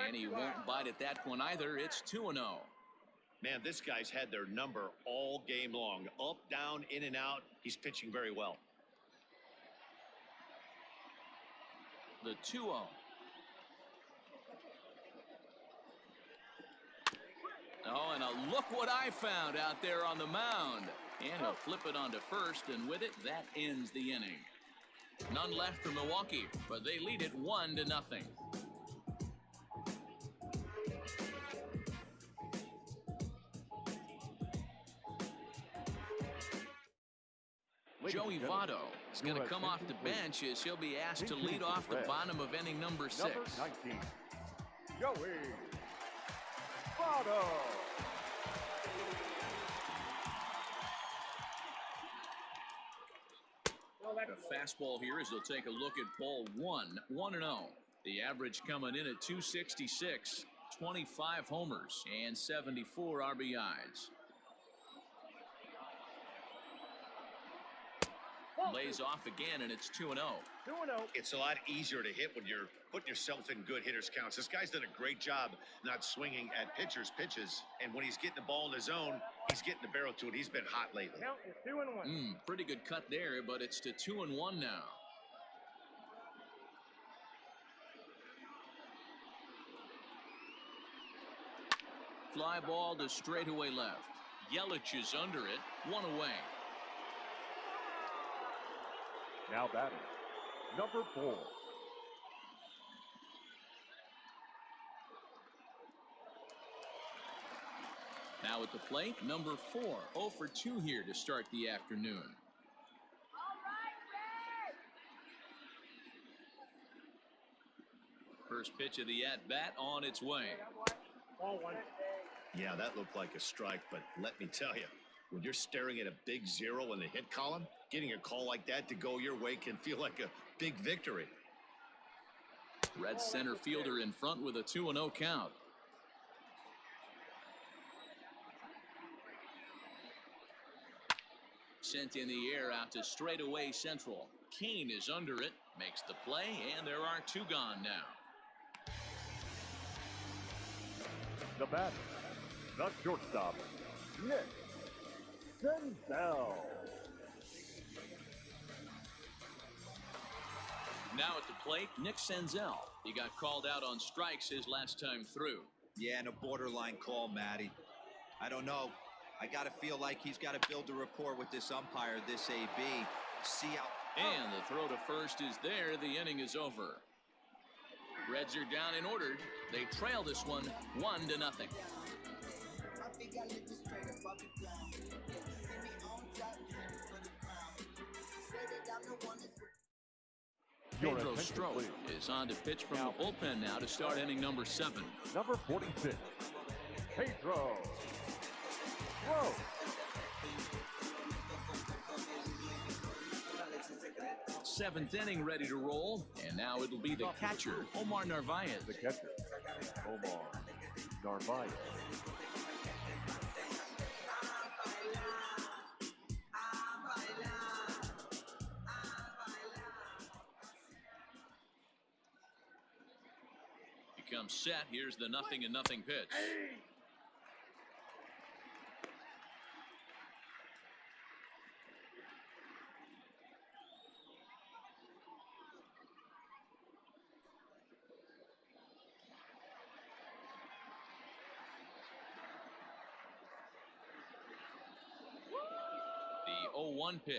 And he won't bite at that one either. It's 2-0. Man, this guy's had their number all game long. Up, down, in and out. He's pitching very well. The 2-0. Oh, and look what I found out there on the mound. And he'll flip it onto first, and with it, that ends the inning. None left for Milwaukee, but they lead it 1-0. Joey Votto is going to come off the bench as he'll be asked to lead off the bottom of inning number 6. Number 19, Joey Votto. The fastball here as they'll take a look at ball 1-0. The average coming in at 266, 25 homers, and 74 RBIs. Lays off again, and it's 2-0. 2-0. It's a lot easier to hit when you're putting yourself in good hitters' counts. This guy's done a great job not swinging at pitchers' pitches. And when he's getting the ball in the zone, he's getting the barrel to it. He's been hot lately. Count is 2-1. Pretty good cut there, but it's to 2-1 now. Fly ball to straightaway left. Yelich is under it. 1 away. Now batting, number 4. Now at the plate, number 4. 0 for 2 here to start the afternoon. First pitch of the at-bat on its way. Ball 1. Yeah, that looked like a strike, but let me tell you, when you're staring at a big 0 in the hit column, getting a call like that to go your way can feel like a big victory. Red center fielder in front with a 2-0 count. Sent in the air out to straightaway central. Kane is under it, makes the play, and there are 2 gone now. The batter, the shortstop, Nick Senzel. Now at the plate, Nick Senzel. He got called out on strikes his last time through. Yeah, and a borderline call, Matty. I don't know. I got to feel like he's got to build a rapport with this umpire, this AB. See how... And the throw to first is there. The inning is over. Reds are down and ordered. They trail this one 1-0. Pedro Strop is on to pitch from the bullpen now to start inning number 7. Number 46, Pedro Strop. 7th inning ready to roll, and now it'll be the catcher, Omar Narvaez. The catcher, Omar Narvaez. He comes set. Here's the 0-0 pitch. The 0-1 pitch.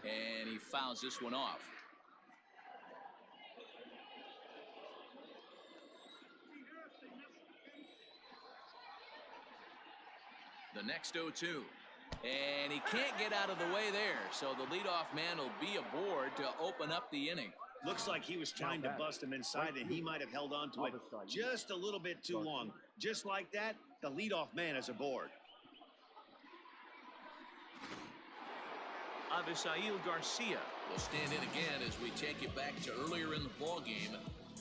And he fouls this one off. The next 0-2. And he can't get out of the way there, so the leadoff man will be aboard to open up the inning. Looks like he was trying to bust him inside, and he might have held on to it just a little bit too long. Just like that, the leadoff man is aboard. Avisail Garcia will stand in again as we take you back to earlier in the ball game.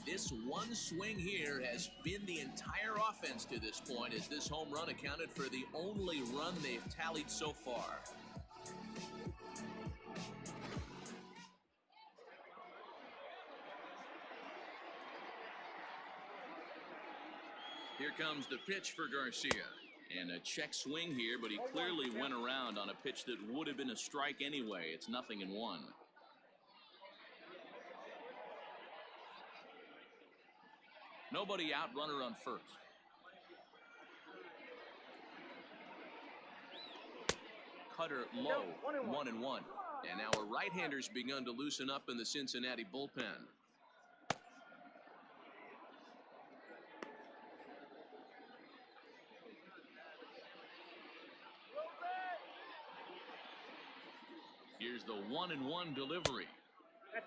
This one swing here has been the entire offense to this point, as this home run accounted for the only run they've tallied so far. Here comes the pitch for Garcia. And a check swing here, but he clearly went around on a pitch that would have been a strike anyway. It's 0-1. Nobody out, runner on first. Cutter low, 1-1. And now a right-hander's begun to loosen up in the Cincinnati bullpen. Here's the 1-1 delivery.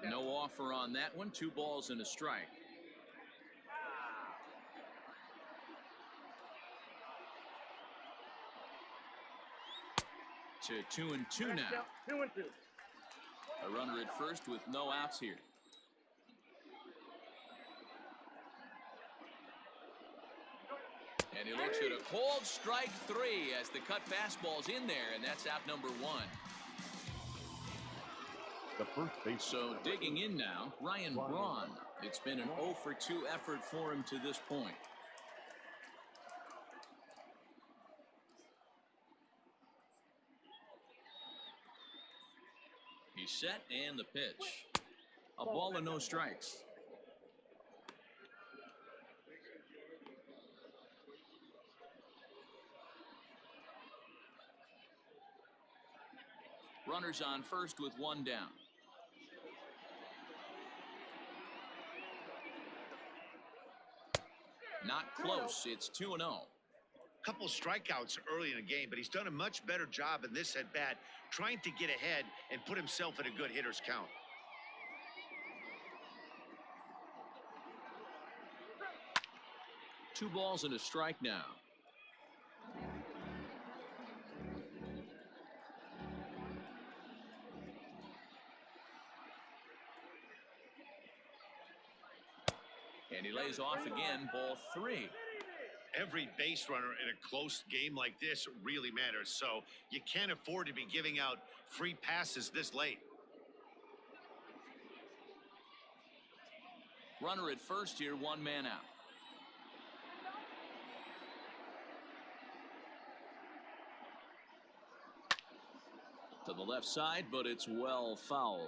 No offer on that one. 2 balls and a strike. To 2-2 now. 2-2. A runner at first with no outs here. And he looks at a cold strike 3 as the cut fastball's in there, and that's out number 1. The first base. So digging in now, Ryan Braun. It's been an 0-for-2 effort for him to this point. He's set and the pitch. A ball and no strikes. Runners on first with 1 down. Not close. It's 2-0. Couple strikeouts early in the game, but he's done a much better job in this at bat, trying to get ahead and put himself in a good hitter's count. Two balls and a strike now. And he lays off again, ball 3. Every base runner in a close game like this really matters, so you can't afford to be giving out free passes this late. Runner at first here, 1 man out. To the left side, but it's well foul.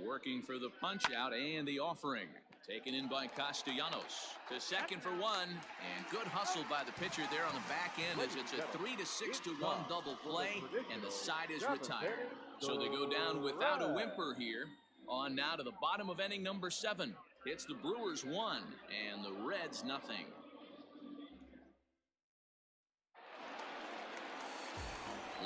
Working for the punch out and the offering. Taken in by Castellanos. To second for 1. And good hustle by the pitcher there on the back end as it's a 3-6-1 double play. And the side is retired. So they go down without a whimper here. On now to the bottom of inning number 7. It's the Brewers 1 and the Reds nothing.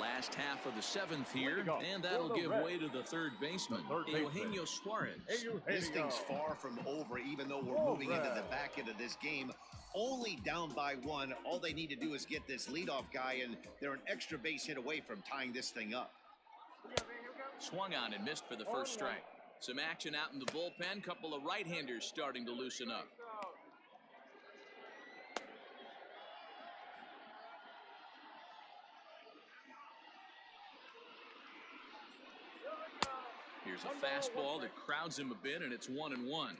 Last half of the 7th here, and that'll give way to the third baseman, Eugenio Suarez. This thing's far from over, even though we're moving into the back end of this game. Only down by 1. All they need to do is get this leadoff guy, and they're an extra base hit away from tying this thing up. Swung on and missed for the first strike. Some action out in the bullpen. Couple of right-handers starting to loosen up. Here's a fastball that crowds him a bit, and it's 1-1.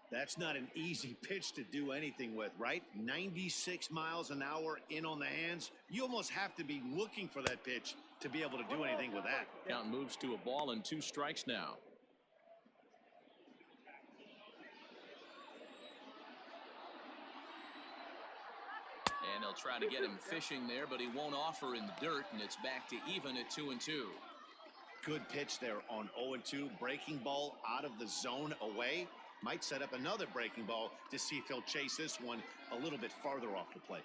That's not an easy pitch to do anything with, right? 96 miles an hour in on the hands. You almost have to be looking for that pitch to be able to do anything with that. Count moves to a ball and 2 strikes now. And they'll try to get him fishing there, but he won't offer in the dirt, and it's back to even at 2-2. Good pitch there on 0-2. Breaking ball out of the zone away. Might set up another breaking ball to see if he'll chase this one a little bit farther off the plate.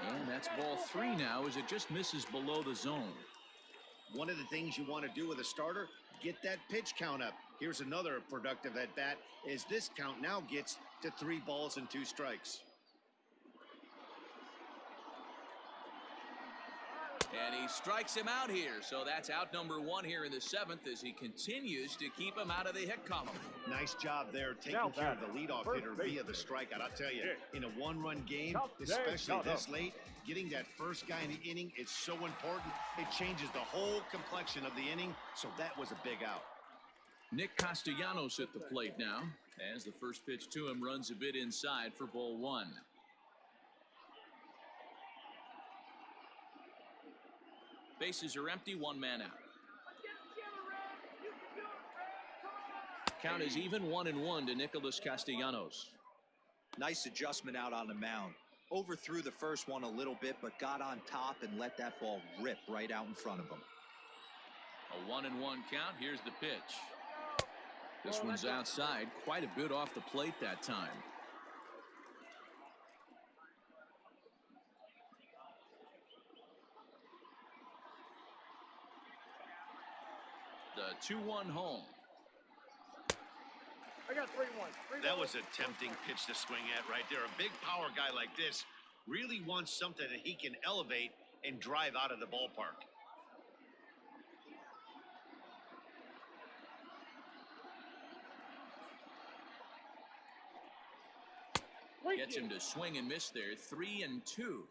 And that's ball 3 now as it just misses below the zone. One of the things you want to do with a starter, get that pitch count up. Here's another productive at bat as this count now gets to 3 balls and 2 strikes. And he strikes him out here. So that's out number 1 here in the 7th as he continues to keep him out of the hit column. Nice job there taking care of the leadoff hitter via the strikeout. I'll tell you, in a 1-run game, especially this late, getting that first guy in the inning is so important. It changes the whole complexion of the inning, so that was a big out. Nick Castellanos at the plate now as the first pitch to him runs a bit inside for ball 1. Bases are empty, 1 man out. Count is even 1-1 to Nicholas Castellanos. Nice adjustment out on the mound. Overthrew the first one a little bit, but got on top and let that ball rip right out in front of him. A 1-1 count. Here's the pitch. This one's outside, quite a bit off the plate that time. The 2-1 home. I got 3-1. That was a tempting pitch to swing at right there. A big power guy like this really wants something that he can elevate and drive out of the ballpark. Gets him to swing and miss there. 3-2.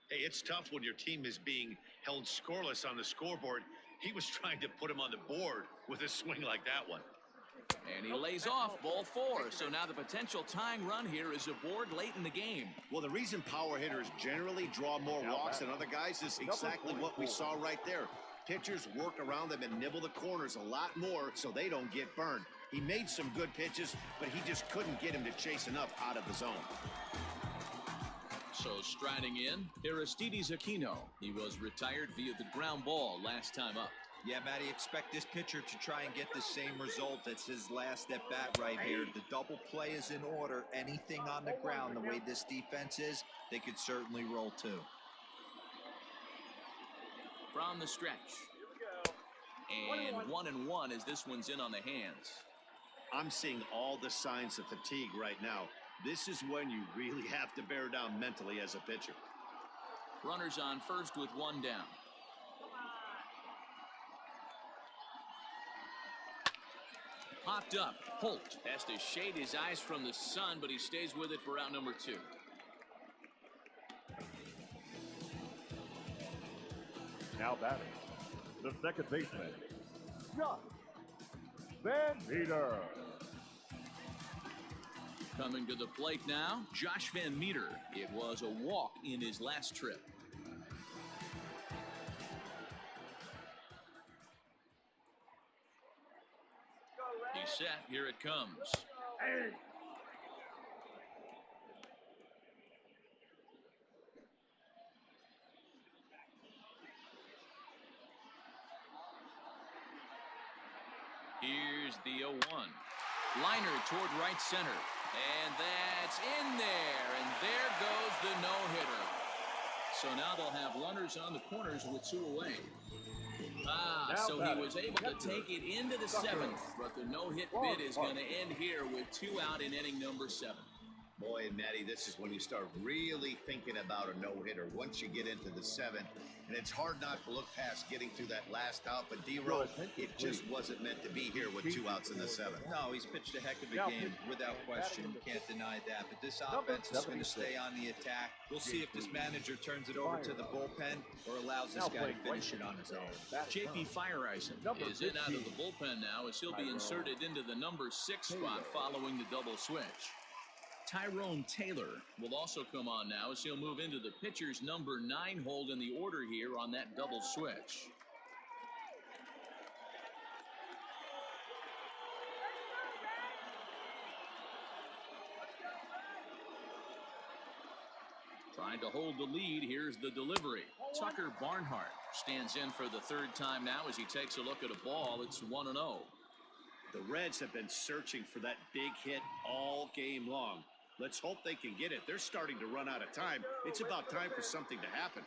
Hey, it's tough when your team is being held scoreless on the scoreboard. He was trying to put him on the board with a swing like that one. And he lays off ball 4. So now the potential tying run here is aboard late in the game. Well, the reason power hitters generally draw more walks than other guys is exactly what we saw right there. Pitchers work around them and nibble the corners a lot more so they don't get burned. He made some good pitches, but he just couldn't get him to chase enough out of the zone. So striding in, Aristides Aquino. He was retired via the ground ball last time up. Yeah, Matty, expect this pitcher to try and get the same result. That's his last at bat right here. The double play is in order. Anything on the ground, the way this defense is, they could certainly roll too. From the stretch. And 1-1 as this one's in on the hands. I'm seeing all the signs of fatigue right now. This is when you really have to bear down mentally as a pitcher. Runners on first with 1 down. Popped up. Holt has to shade his eyes from the sun, but he stays with it for out number 2. Now batting, the second baseman, Josh Van Meter. Coming to the plate now, Josh Van Meter. It was a walk in his last trip. He's set. Here it comes. Here's the 0-1. Liner toward right center. And that's in there. And there goes the no-hitter. So now they'll have runners on the corners with 2 away. So he was able to take it into the 7th, but the no-hit bid is going to end here with 2 out in inning number 7. Boy, and Matty, this is when you start really thinking about a no-hitter. Once you get into the 7th, and it's hard not to look past getting through that last out. But D-Row, it just wasn't meant to be here with 2 outs in the 7th. No, he's pitched a heck of a game without question. You can't deny that. But this offense is going to stay on the attack. We'll see if this manager turns it over to the bullpen or allows this guy to finish it on his own. J.P. Fireisen is in out of the bullpen now as he'll be inserted into the number 6 spot following the double switch. Tyrone Taylor will also come on now as he'll move into the pitcher's number 9 hold in the order here on that double switch. Trying to hold the lead. Here's the delivery. Tucker Barnhart stands in for the 3rd time now as he takes a look at a ball. It's 1-0. The Reds have been searching for that big hit all game long. Let's hope they can get it. They're starting to run out of time. It's about time for something to happen.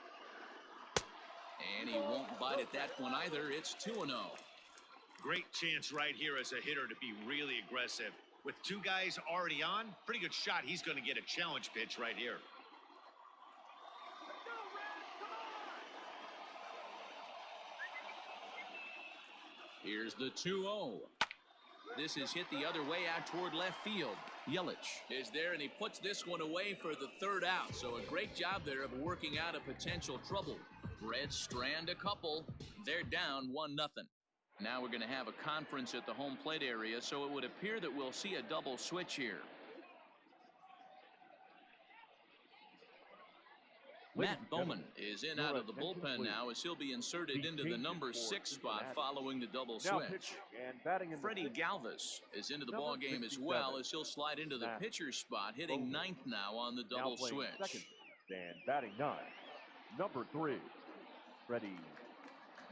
And he won't bite at that one either. It's 2-0. Great chance right here as a hitter to be really aggressive. With two guys already on, pretty good shot. He's going to get a challenge pitch right here. Here's the 2-0. This is hit the other way out toward left field. Yelich is there, and he puts this one away for the third out. So a great job there of working out a potential trouble. Reds strand a couple. They're down 1-0. Now we're going to have a conference at the home plate area, so it would appear that we'll see a double switch here. Matt Bowman is in out of the bullpen now, as he'll be inserted into the number 6 spot following the double switch. Freddie Galvis is into the ball game as well, as he'll slide into the pitcher spot, hitting 9th now on the double switch. And batting 9, number 3, Freddie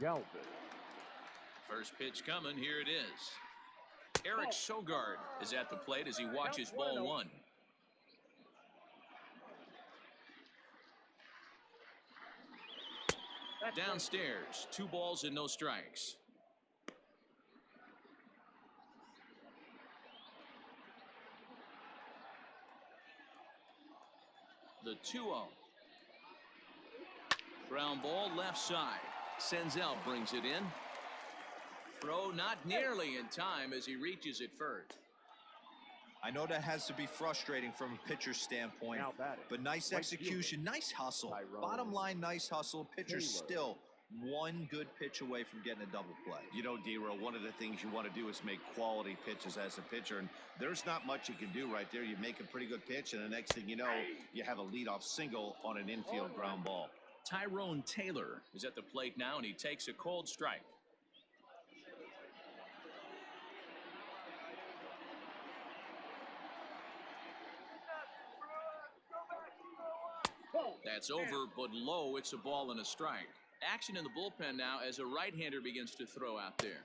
Galvis. First pitch coming. Here it is. Eric Sogard is at the plate as he watches ball 1. Downstairs, 2 balls and no strikes. The 2-0. Ground ball left side. Senzel brings it in. Throw not nearly in time as he reaches it first. I know that has to be frustrating from a pitcher's standpoint, but nice execution, nice hustle. Bottom line, nice hustle. Pitcher's still one good pitch away from getting a double play. You know, D-Roll, one of the things you want to do is make quality pitches as a pitcher, and there's not much you can do right there. You make a pretty good pitch, and the next thing you know, you have a leadoff single on an infield ground ball. Tyrone Taylor is at the plate now, and he takes a cold strike. That's over, but low. It's a ball and a strike. Action in the bullpen now as a right-hander begins to throw out there.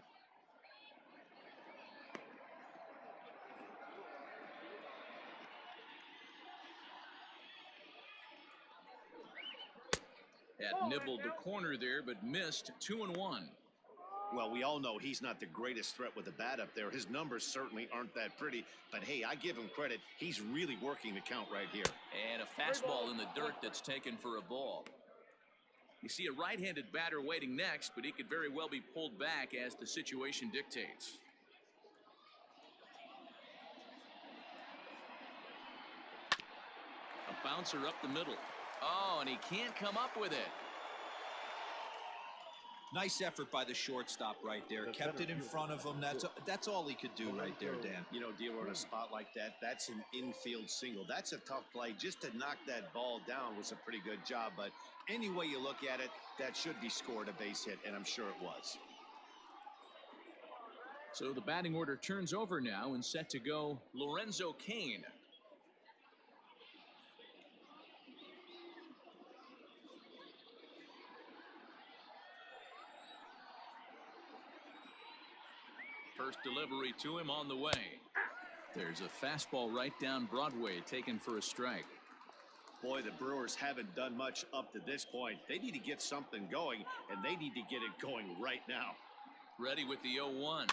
Had nibbled the corner there, but missed. 2-1. Well, we all know he's not the greatest threat with the bat up there. His numbers certainly aren't that pretty. But, hey, I give him credit. He's really working the count right here. And a fastball in the dirt that's taken for a ball. You see a right-handed batter waiting next, but he could very well be pulled back as the situation dictates. A bouncer up the middle. Oh, and he can't come up with it. Nice effort by the shortstop right there. Kept it in front of him. That's all he could do right there, Dan. You know, dealer in a spot like that, that's an infield single. That's a tough play. Just to knock that ball down was a pretty good job. But any way you look at it, that should be scored a base hit, and I'm sure it was. So the batting order turns over now and set to go Lorenzo Cain. First delivery to him on the way. There's a fastball right down Broadway, taken for a strike. Boy, the Brewers haven't done much up to this point. They need to get something going, and they need to get it going right now. Ready with the 0-1.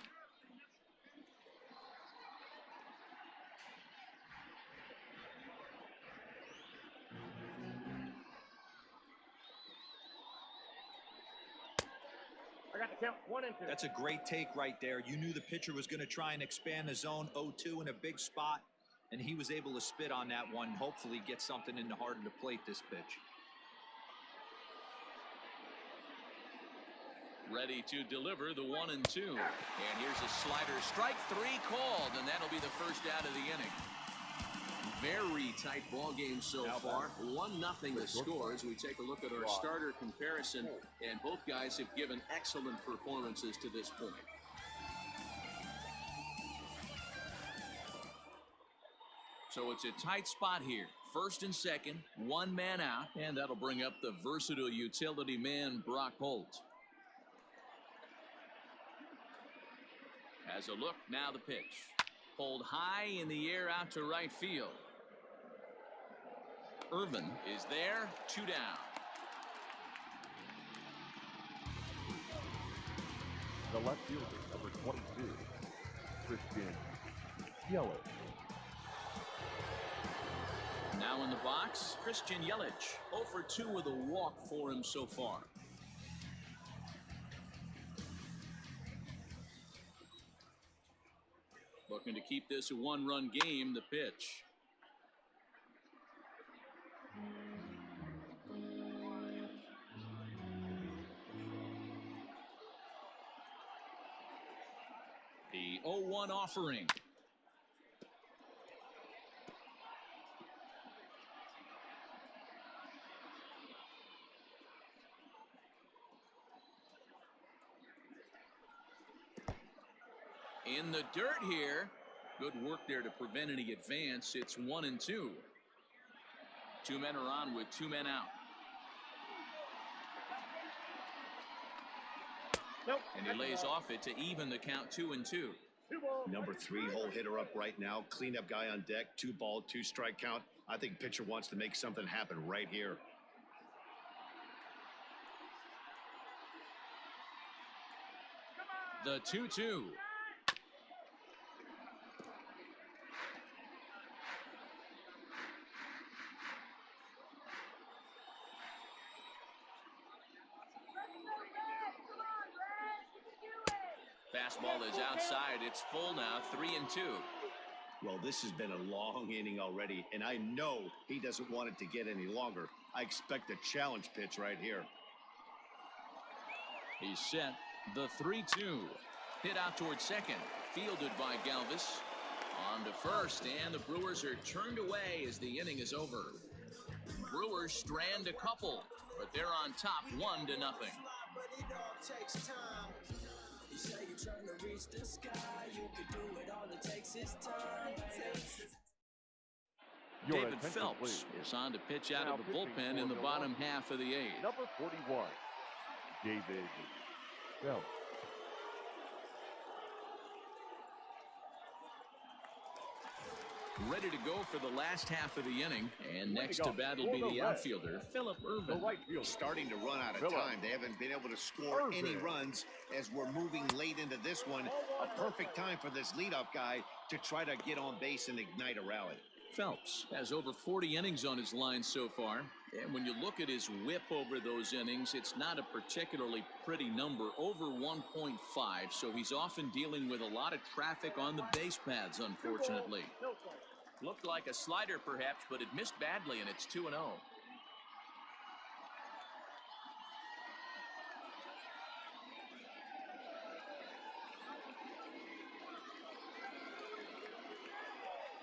Count 1 and 2. That's a great take right there. You knew the pitcher was going to try and expand the zone. 0-2 in a big spot, and he was able to spit on that one. Hopefully get something in the heart of the plate this pitch. Ready to deliver the 1-2. And here's a slider. Strike 3 called, and that'll be the first out of the inning. Very tight ball game so far. 1-0 the score as we take a look at our starter comparison, and both guys have given excellent performances to this point. So it's a tight spot here. First and second, 1 man out, and that'll bring up the versatile utility man Brock Holt. Has a look, now the pitch. Pulled high in the air out to right field. Irvin is there, 2 down. The left fielder, number 22, Christian Yelich. Now in the box, Christian Yelich. 0 for 2 with a walk for him so far. Looking to keep this a one-run game. The pitch. The 0-1 offering. In the dirt here. Good work there to prevent any advance. It's 1-2. 2 men are on with 2 men out. Nope. And he lays off it to even the count 2-2. Number 3 hole hitter up right now. Cleanup guy on deck. 2 ball, 2 strike count. I think pitcher wants to make something happen right here. The 2-2. Fastball is outside. It's full now. 3-2. Well, this has been a long inning already, and I know he doesn't want it to get any longer. I expect a challenge pitch right here. He's set. The 3-2. Hit out towards second. Fielded by Galvis. On to first, and the Brewers are turned away as the inning is over. Brewers strand a couple, but they're on top 1-0. David Phelps is on to pitch out of the bullpen in the bottom half of the 8th. Number 41, David Phelps. Ready to go for the last half of the inning, and next to bat will be the outfielder, Phillip Ervin. Starting to run out of time. They haven't been able to score any runs as we're moving late into this one. A perfect time for this leadoff guy to try to get on base and ignite a rally. Phelps has over 40 innings on his line so far, and when you look at his whip over those innings, it's not a particularly pretty number, over 1.5, so he's often dealing with a lot of traffic on the base paths, unfortunately. Looked like a slider perhaps, but it missed badly, and it's 2-0.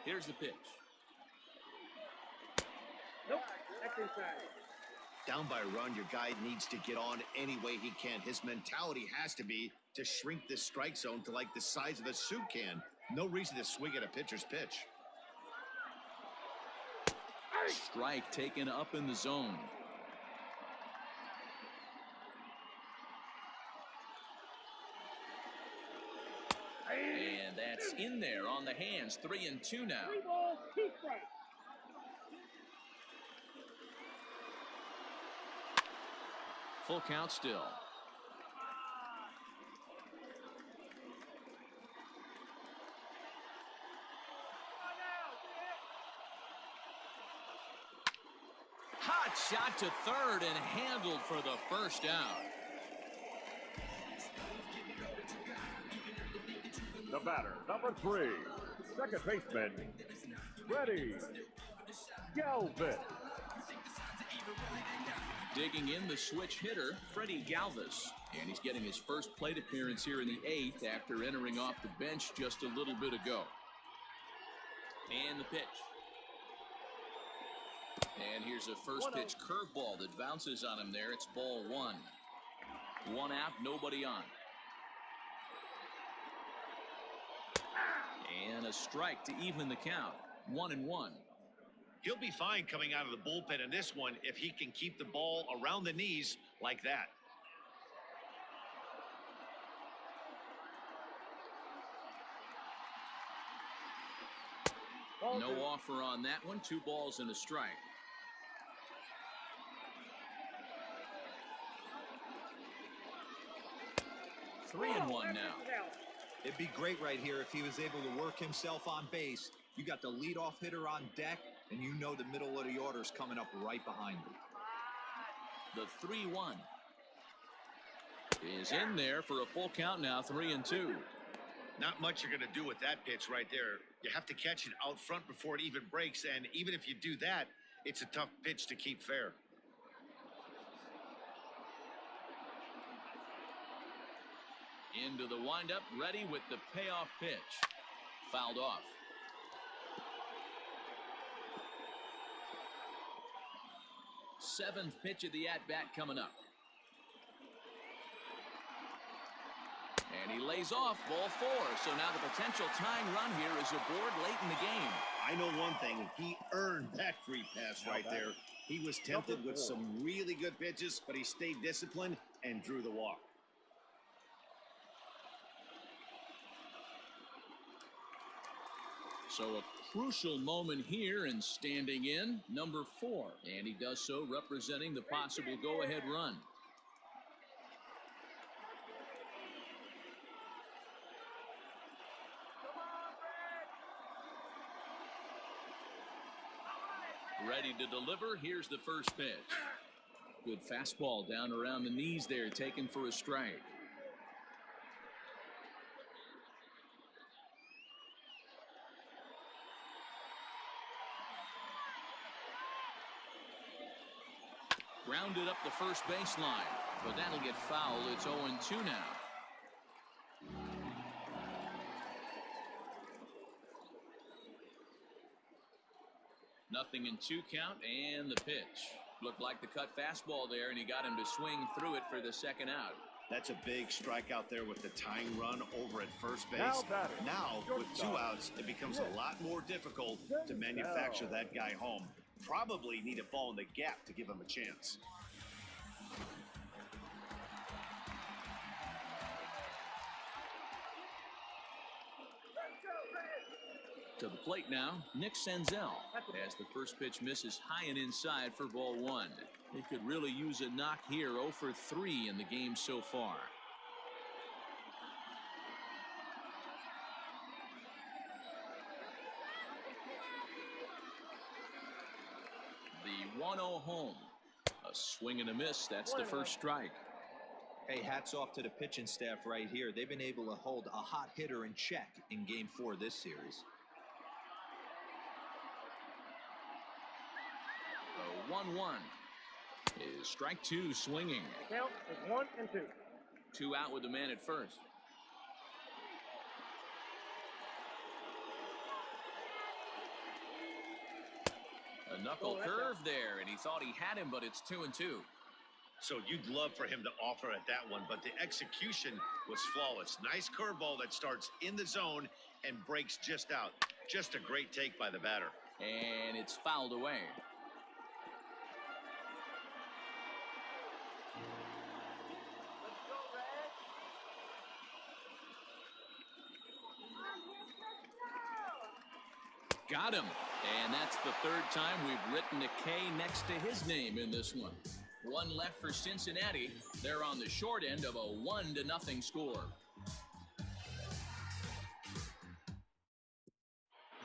Here's the pitch. Nope. That's inside. Down by a run, your guy needs to get on any way he can. His mentality has to be to shrink this strike zone to like the size of a soup can. No reason to swing at a pitcher's pitch. Strike taken up in the zone. And that's in there on the hands. 3-2 now. 3 balls, 2 strikes. Full count still. Hot shot to third and handled for the first out. The batter, number 3, second baseman, Freddie Galvis. Digging in the switch hitter, Freddie Galvis. And he's getting his first plate appearance here in the 8th after entering off the bench just a little bit ago. And the pitch. And here's a first pitch curveball that bounces on him there. It's ball 1. 1 out, nobody on. And a strike to even the count. 1-1. He'll be fine coming out of the bullpen in this one if he can keep the ball around the knees like that. No offer on that one. 2 balls and a strike. Three and one now. It'd be great right here if he was able to work himself on base. You got the leadoff hitter on deck, and you know the middle of the order is coming up right behind him. The 3-1 is in there for a full count now, 3-2. Not much you're going to do with that pitch right there. You have to catch it out front before it even breaks, and even if you do that, it's a tough pitch to keep fair. Into the windup, ready with the payoff pitch. Fouled off. Seventh pitch of the at-bat coming up. And he lays off, ball 4. So now the potential tying run here is aboard late in the game. I know one thing. He earned that free pass right there. He was tempted with some really good pitches, but he stayed disciplined and drew the walk. So a crucial moment here, and standing in, number 4. And he does so representing the possible go-ahead run. Ready to deliver. Here's the first pitch. Good fastball down around the knees there, taken for a strike. Grounded up the first baseline, but that'll get foul. It's 0-2 now. Nothing in 2 count, and the pitch. Looked like the cut fastball there, and he got him to swing through it for the second out. That's a big strikeout there with the tying run over at first base. Now, with 2 outs, it becomes a lot more difficult to manufacture that guy home. Probably need a ball in the gap to give him a chance. To the plate now, Nick Senzel, as the first pitch misses high and inside for ball 1. They could really use a knock here. 0 for 3 in the game so far. The 1-0 home. A swing and a miss. That's the first strike. Hey, hats off to the pitching staff right here. They've been able to hold a hot hitter in check in Game 4 of this series. The 1-1 is strike 2, swinging. Count is 1 and 2. 2 out with the man at first. A knuckle curve there, and he thought he had him, but it's 2-2. So you'd love for him to offer at that one, but the execution was flawless. Nice curveball that starts in the zone and breaks just out. Just a great take by the batter. And it's fouled away. Got him. And that's the 3rd time we've written a K next to his name in this one. 1 left for Cincinnati. They're on the short end of a 1-0 score.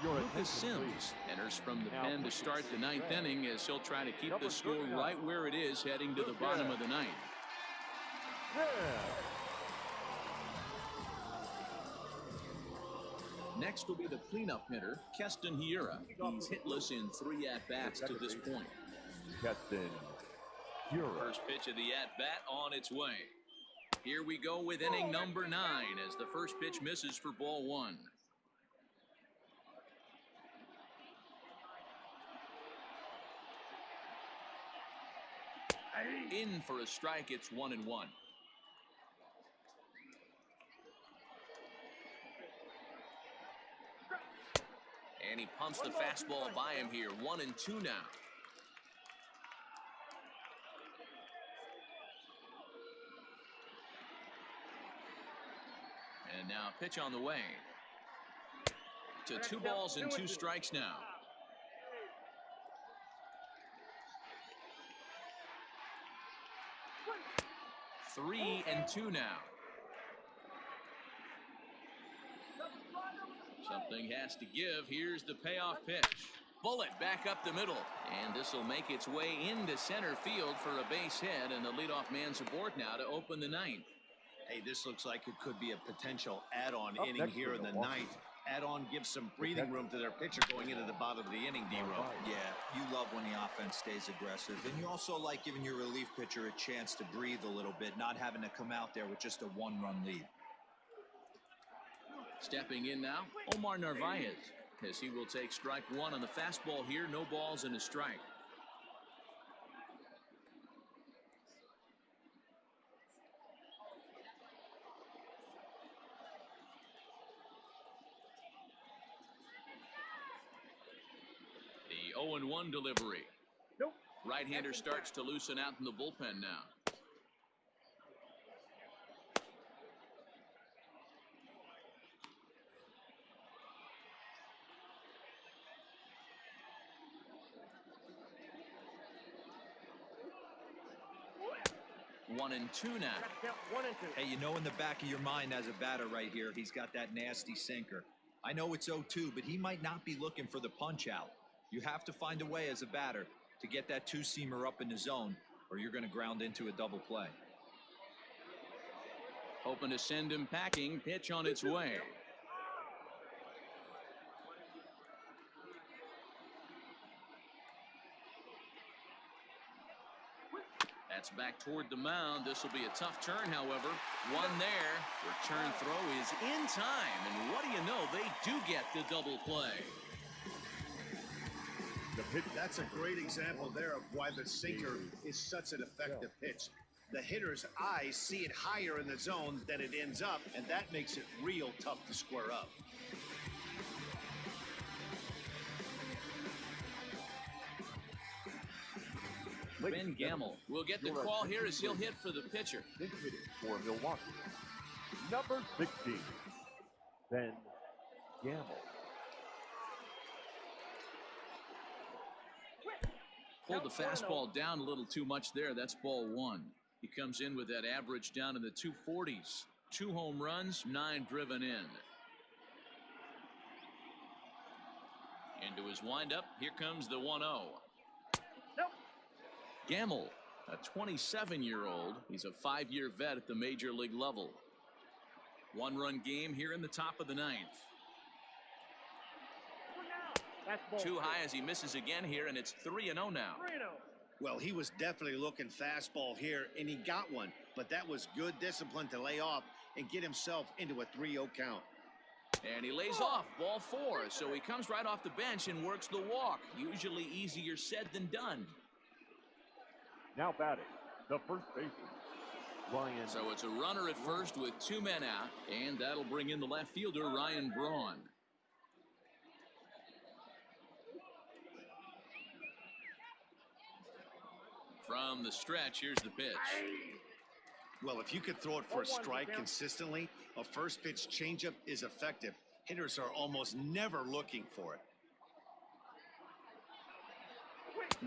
Lucas Sims enters from the pen to start the 9th inning, as he'll try to keep the score right where it is heading to the bottom of the 9th. Next will be the cleanup hitter, Keston Hiura. He's hitless in 3 at-bats to this point. Keston Hiura. First pitch of the at-bat on its way. Here we go with inning number 9 as the first pitch misses for ball 1. In for a strike, it's 1-1. And he pumps the fastball by him here. 1-2 now. And now pitch on the way. To 2 balls and 2 strikes now. Something has to give. Here's the payoff pitch. Bullet back up the middle. And this will make its way into center field for a base hit. And the leadoff man's aboard now to open the ninth. Hey, this looks like it could be a potential add-on inning here in the ninth. Add-on gives some breathing room to their pitcher going into the bottom of the inning, D-Row. Yeah, you love when the offense stays aggressive. And you also like giving your relief pitcher a chance to breathe a little bit, not having to come out there with just a one-run lead. Stepping in now, Omar Narvaez, as he will take strike one on the fastball here. No balls and a strike. The 0-1 delivery. Nope. Right-hander starts to loosen out in the bullpen now. One and two now. Count 1 and 2. Hey, you know in the back of your mind as a batter right here, he's got that nasty sinker. I know it's 0-2, but he might not be looking for the punch out. You have to find a way as a batter to get that two-seamer up in the zone, or you're going to ground into a double play. Hoping to send him packing. Pitch on its way. That's back toward the mound. This will be a tough turn, however. One there. Return throw is in time. And what do you know? They do get the double play. That's a great example there of why the sinker is such an effective pitch. The hitter's eyes see it higher in the zone than it ends up, and that makes it real tough to square up. Ben Gamble will get the call here as he'll hit for the pitcher. Hitting for Milwaukee, number 16, Ben Gamble. Pulled the fastball down a little too much there. That's ball one. He comes in with that average down in the 240s. 2 home runs, 9 driven in. Into his windup. Here comes the 1-0. Nope. Gamble, a 27-year-old. He's a 5-year vet at the major league level. 1-run game here in the top of the ninth. Too high as he misses again here, and it's 3-0 now. 3-0. Well, he was definitely looking fastball here, and he got one. But that was good discipline to lay off and get himself into a 3-0 count. And he lays off, ball 4. So he comes right off the bench and works the walk. Usually easier said than done. Now batting, the first baseman, Ryan. So it's a runner at first with 2 men out, and that'll bring in the left fielder, Ryan Braun. From the stretch, here's the pitch. Well, if you could throw it for a strike consistently, a first pitch changeup is effective. Hitters are almost never looking for it.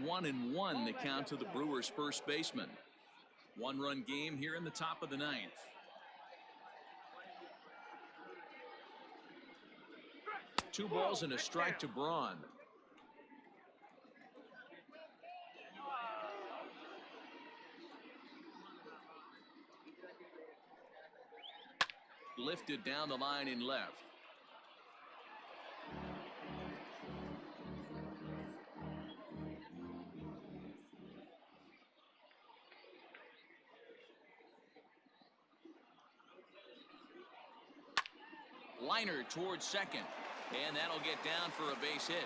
1-1 the count to the Brewers' first baseman. 1-run game here in the top of the ninth. Two balls and a strike to Braun. Lifted down the line in left. Liner towards second, and that'll get down for a base hit.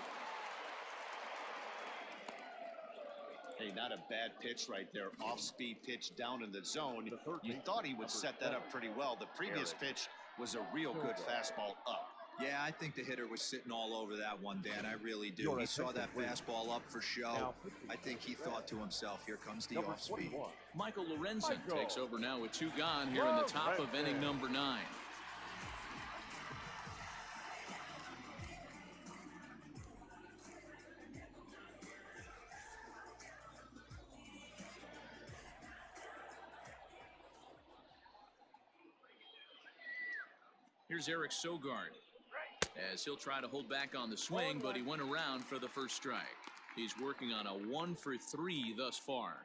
Hey, not a bad pitch right there. Off-speed pitch down in the zone. You thought he would set that up pretty well. The previous pitch was a real good fastball up. Yeah, I think the hitter was sitting all over that one, Dan. I really do. He saw that fastball up for show. I think he thought to himself, here comes the off-speed. Michael Lorenzen takes over now with 2 gone here in the top of inning number 9. Here's Eric Sogard. as he'll try to hold back on the swing, but he went around for the first strike. He's working on a 1 for 3 thus far.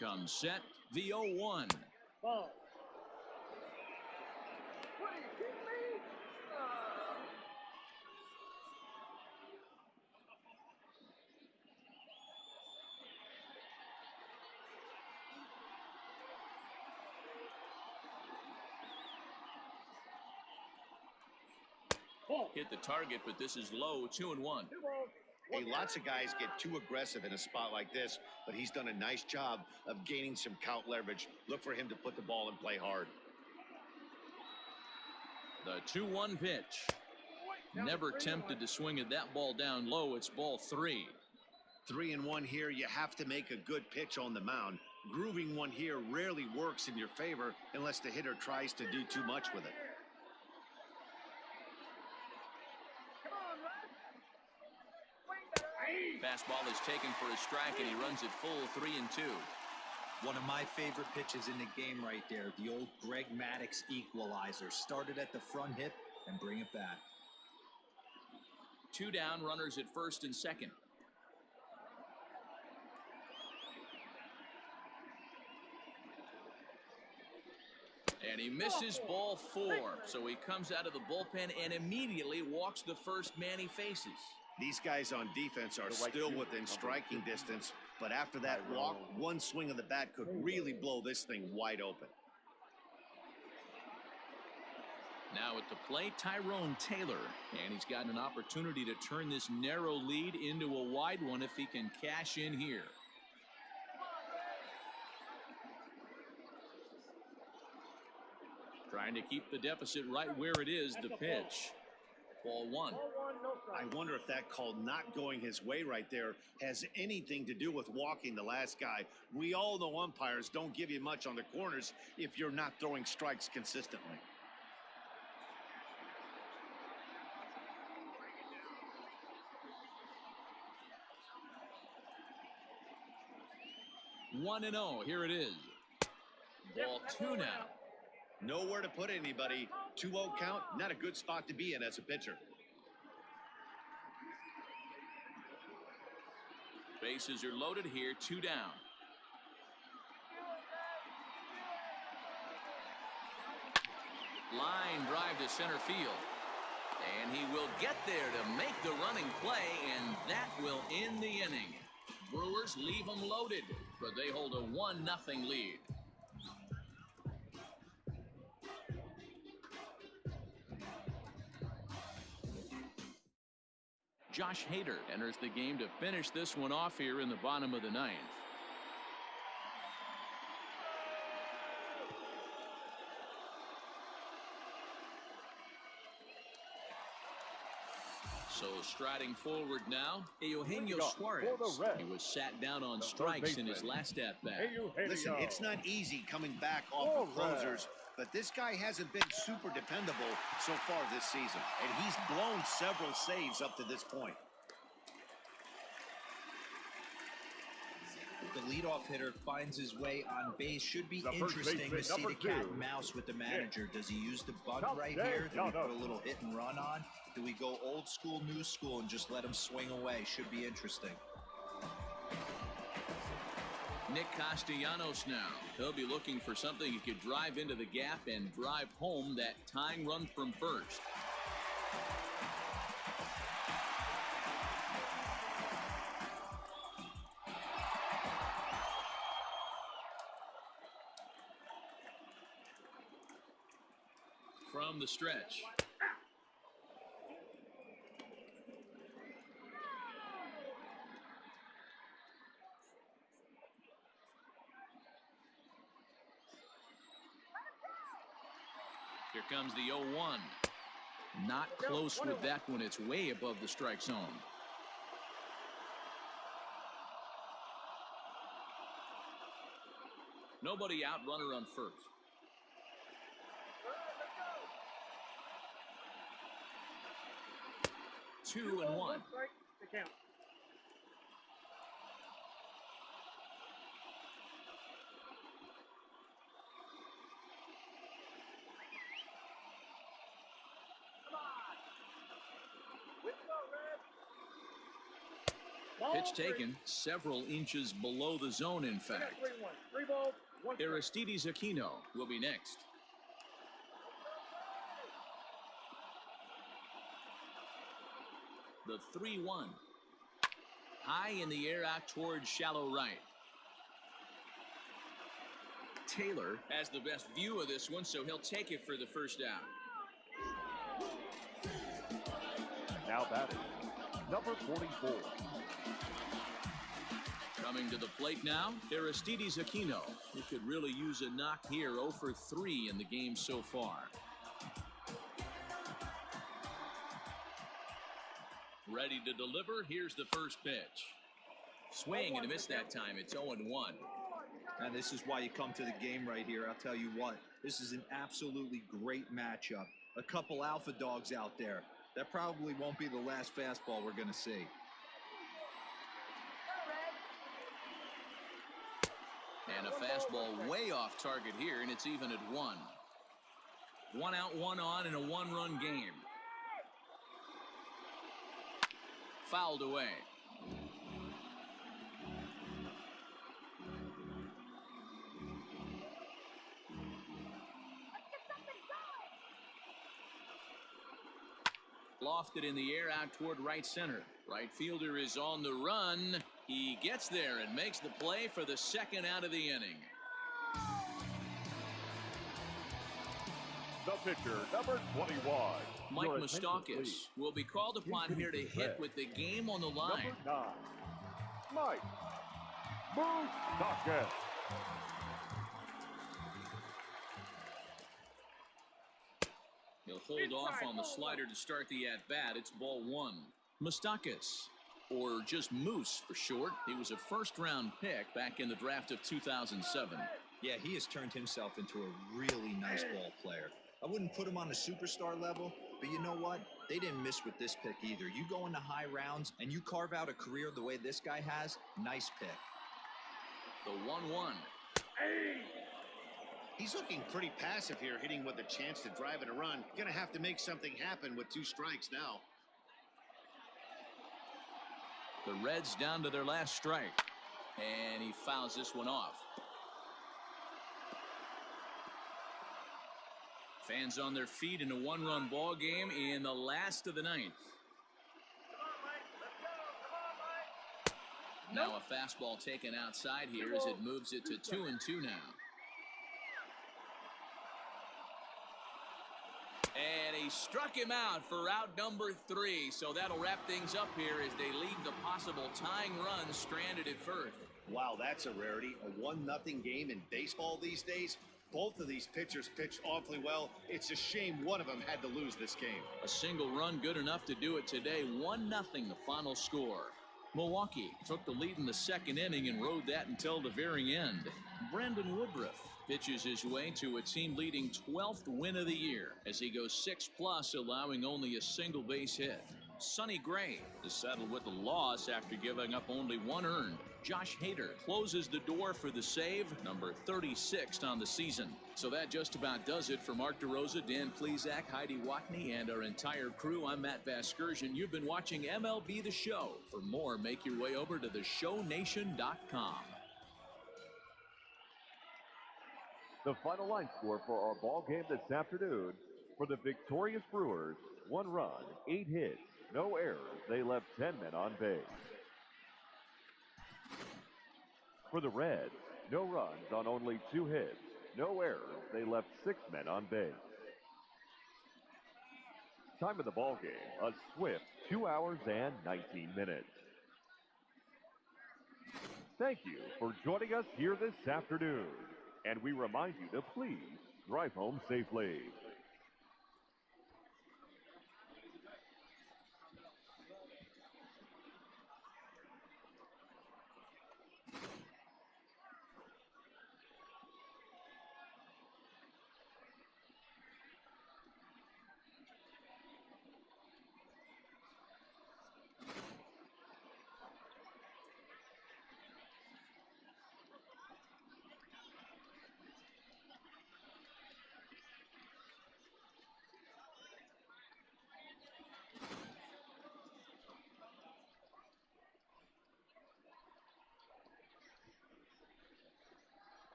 Comes set, the 0-1. Ball. What are you kidding me? Hit the target, but this is low, 2-1. Hey, lots of guys get too aggressive in a spot like this, but he's done a nice job of gaining some count leverage. Look for him to put the ball and play hard. The 2-1 pitch. Never tempted to swing at that ball down low. It's ball 3. 3-1 here. You have to make a good pitch on the mound. Grooving one here rarely works in your favor unless the hitter tries to do too much with it. Fastball is taken for a strike, and he runs it full 3-2. One of my favorite pitches in the game right there. The old Greg Maddux equalizer. Started at the front hip and bring it back. 2 down, runners at first and second. And he misses ball 4. So he comes out of the bullpen and immediately walks the first man he faces. These guys on defense are still within striking distance, but after that walk, one swing of the bat could really blow this thing wide open. Now at the plate, Tyrone Taylor, and he's got an opportunity to turn this narrow lead into a wide one if he can cash in here. Trying to keep the deficit right where it is, the pitch. Ball 1. I wonder if that call not going his way right there has anything to do with walking the last guy. We all know umpires don't give you much on the corners if you're not throwing strikes consistently. One and 0. Here it is. Ball 2 now. Nowhere to put anybody. 2-0 count, not a good spot to be in as a pitcher. Bases are loaded here, 2 down. Line drive to center field. And he will get there to make the running play, and that will end the inning. Brewers leave them loaded, but they hold a 1-0 lead. Josh Hader enters the game to finish this one off here in the bottom of the 9th. So striding forward now, Eugenio Suarez. He was sat down on strikes in his last at-bat. Listen, it's not easy coming back off of closers, but this guy hasn't been super dependable so far this season, and he's blown several saves up to this point. The leadoff hitter finds his way on base. Should be interesting to see the cat and mouse with the manager. Does he use the bunt right here? Do we put a little hit and run on? Do we go old school, new school, and just let him swing away? Should be interesting. Nick Castellanos now. He'll be looking for something he could drive into the gap and drive home that tying run from first. From the stretch. Here comes the 0-1. Not close with that one. It's way above the strike zone. Nobody out, runner on first. Two and 1. Pitch taken several inches below the zone, in fact. 3 balls, 1 strike. Aristides Aquino will be next. The 3-1. High in the air out towards shallow right. Taylor has the best view of this one, so he'll take it for the first down. Now batting, number 44. Coming to the plate now, Aristides Aquino, who could really use a knock here. 0 for 3 in the game so far. Ready to deliver. Here's the first pitch. Swing and a miss that time. It's 0-1. And this is why you come to the game right here. I'll tell you what, this is an absolutely great matchup. A couple alpha dogs out there. That probably won't be the last fastball we're going to see. And a fastball way off target here, and it's even at 1. 1 out, 1 on in a 1-run game. Fouled away. Lofted in the air out toward right center. Right fielder is on the run. He gets there and makes the play for the second out of the inning. The pitcher, number 21. Mike Your attention, Moustakas please. will be called upon here to hit with the game on the line. Number 9, Mike Moustakas. He'll hold off on the slider to start the at-bat. It's ball 1. Moustakas, or just Moose for short. He was a first-round pick back in the draft of 2007. Yeah, he has turned himself into a really nice ball player. I wouldn't put him on a superstar level, but you know what? They didn't miss with this pick either. You go into high rounds and you carve out a career the way this guy has, nice pick. The 1-1. He's looking pretty passive here, hitting with a chance to drive it a run. Gonna have to make something happen with 2 strikes now. The Reds down to their last strike. And he fouls this one off. Fans on their feet in a 1-run ball game in the last of the 9th. Now a fastball taken outside here as it moves it to 2-2 now. And he struck him out for out number 3. So that'll wrap things up here as they leave the possible tying run stranded at first. Wow, that's a rarity. A 1-0 game in baseball these days. Both of these pitchers pitched awfully well. It's a shame one of them had to lose this game. A single run good enough to do it today. 1-0 the final score. Milwaukee took the lead in the second inning and rode that until the very end. Brendan Woodruff pitches his way to a team-leading 12th win of the year as he goes 6+, allowing only a single base hit. Sonny Gray is settled with the loss after giving up only 1 earned. Josh Hader closes the door for the save, number 36 on the season. So that just about does it for Mark DeRosa, Dan Plesac, Heidi Watney, and our entire crew. I'm Matt Vasgersian. You've been watching MLB The Show. For more, make your way over to theshownation.com. The final line score for our ball game this afternoon: for the victorious Brewers, 1 run, 8 hits, no errors. They left 10 men on base. For the Reds, no runs on only 2 hits, no errors. They left 6 men on base. Time of the ball game, a swift 2 hours and 19 minutes. Thank you for joining us here this afternoon, and we remind you to please drive home safely.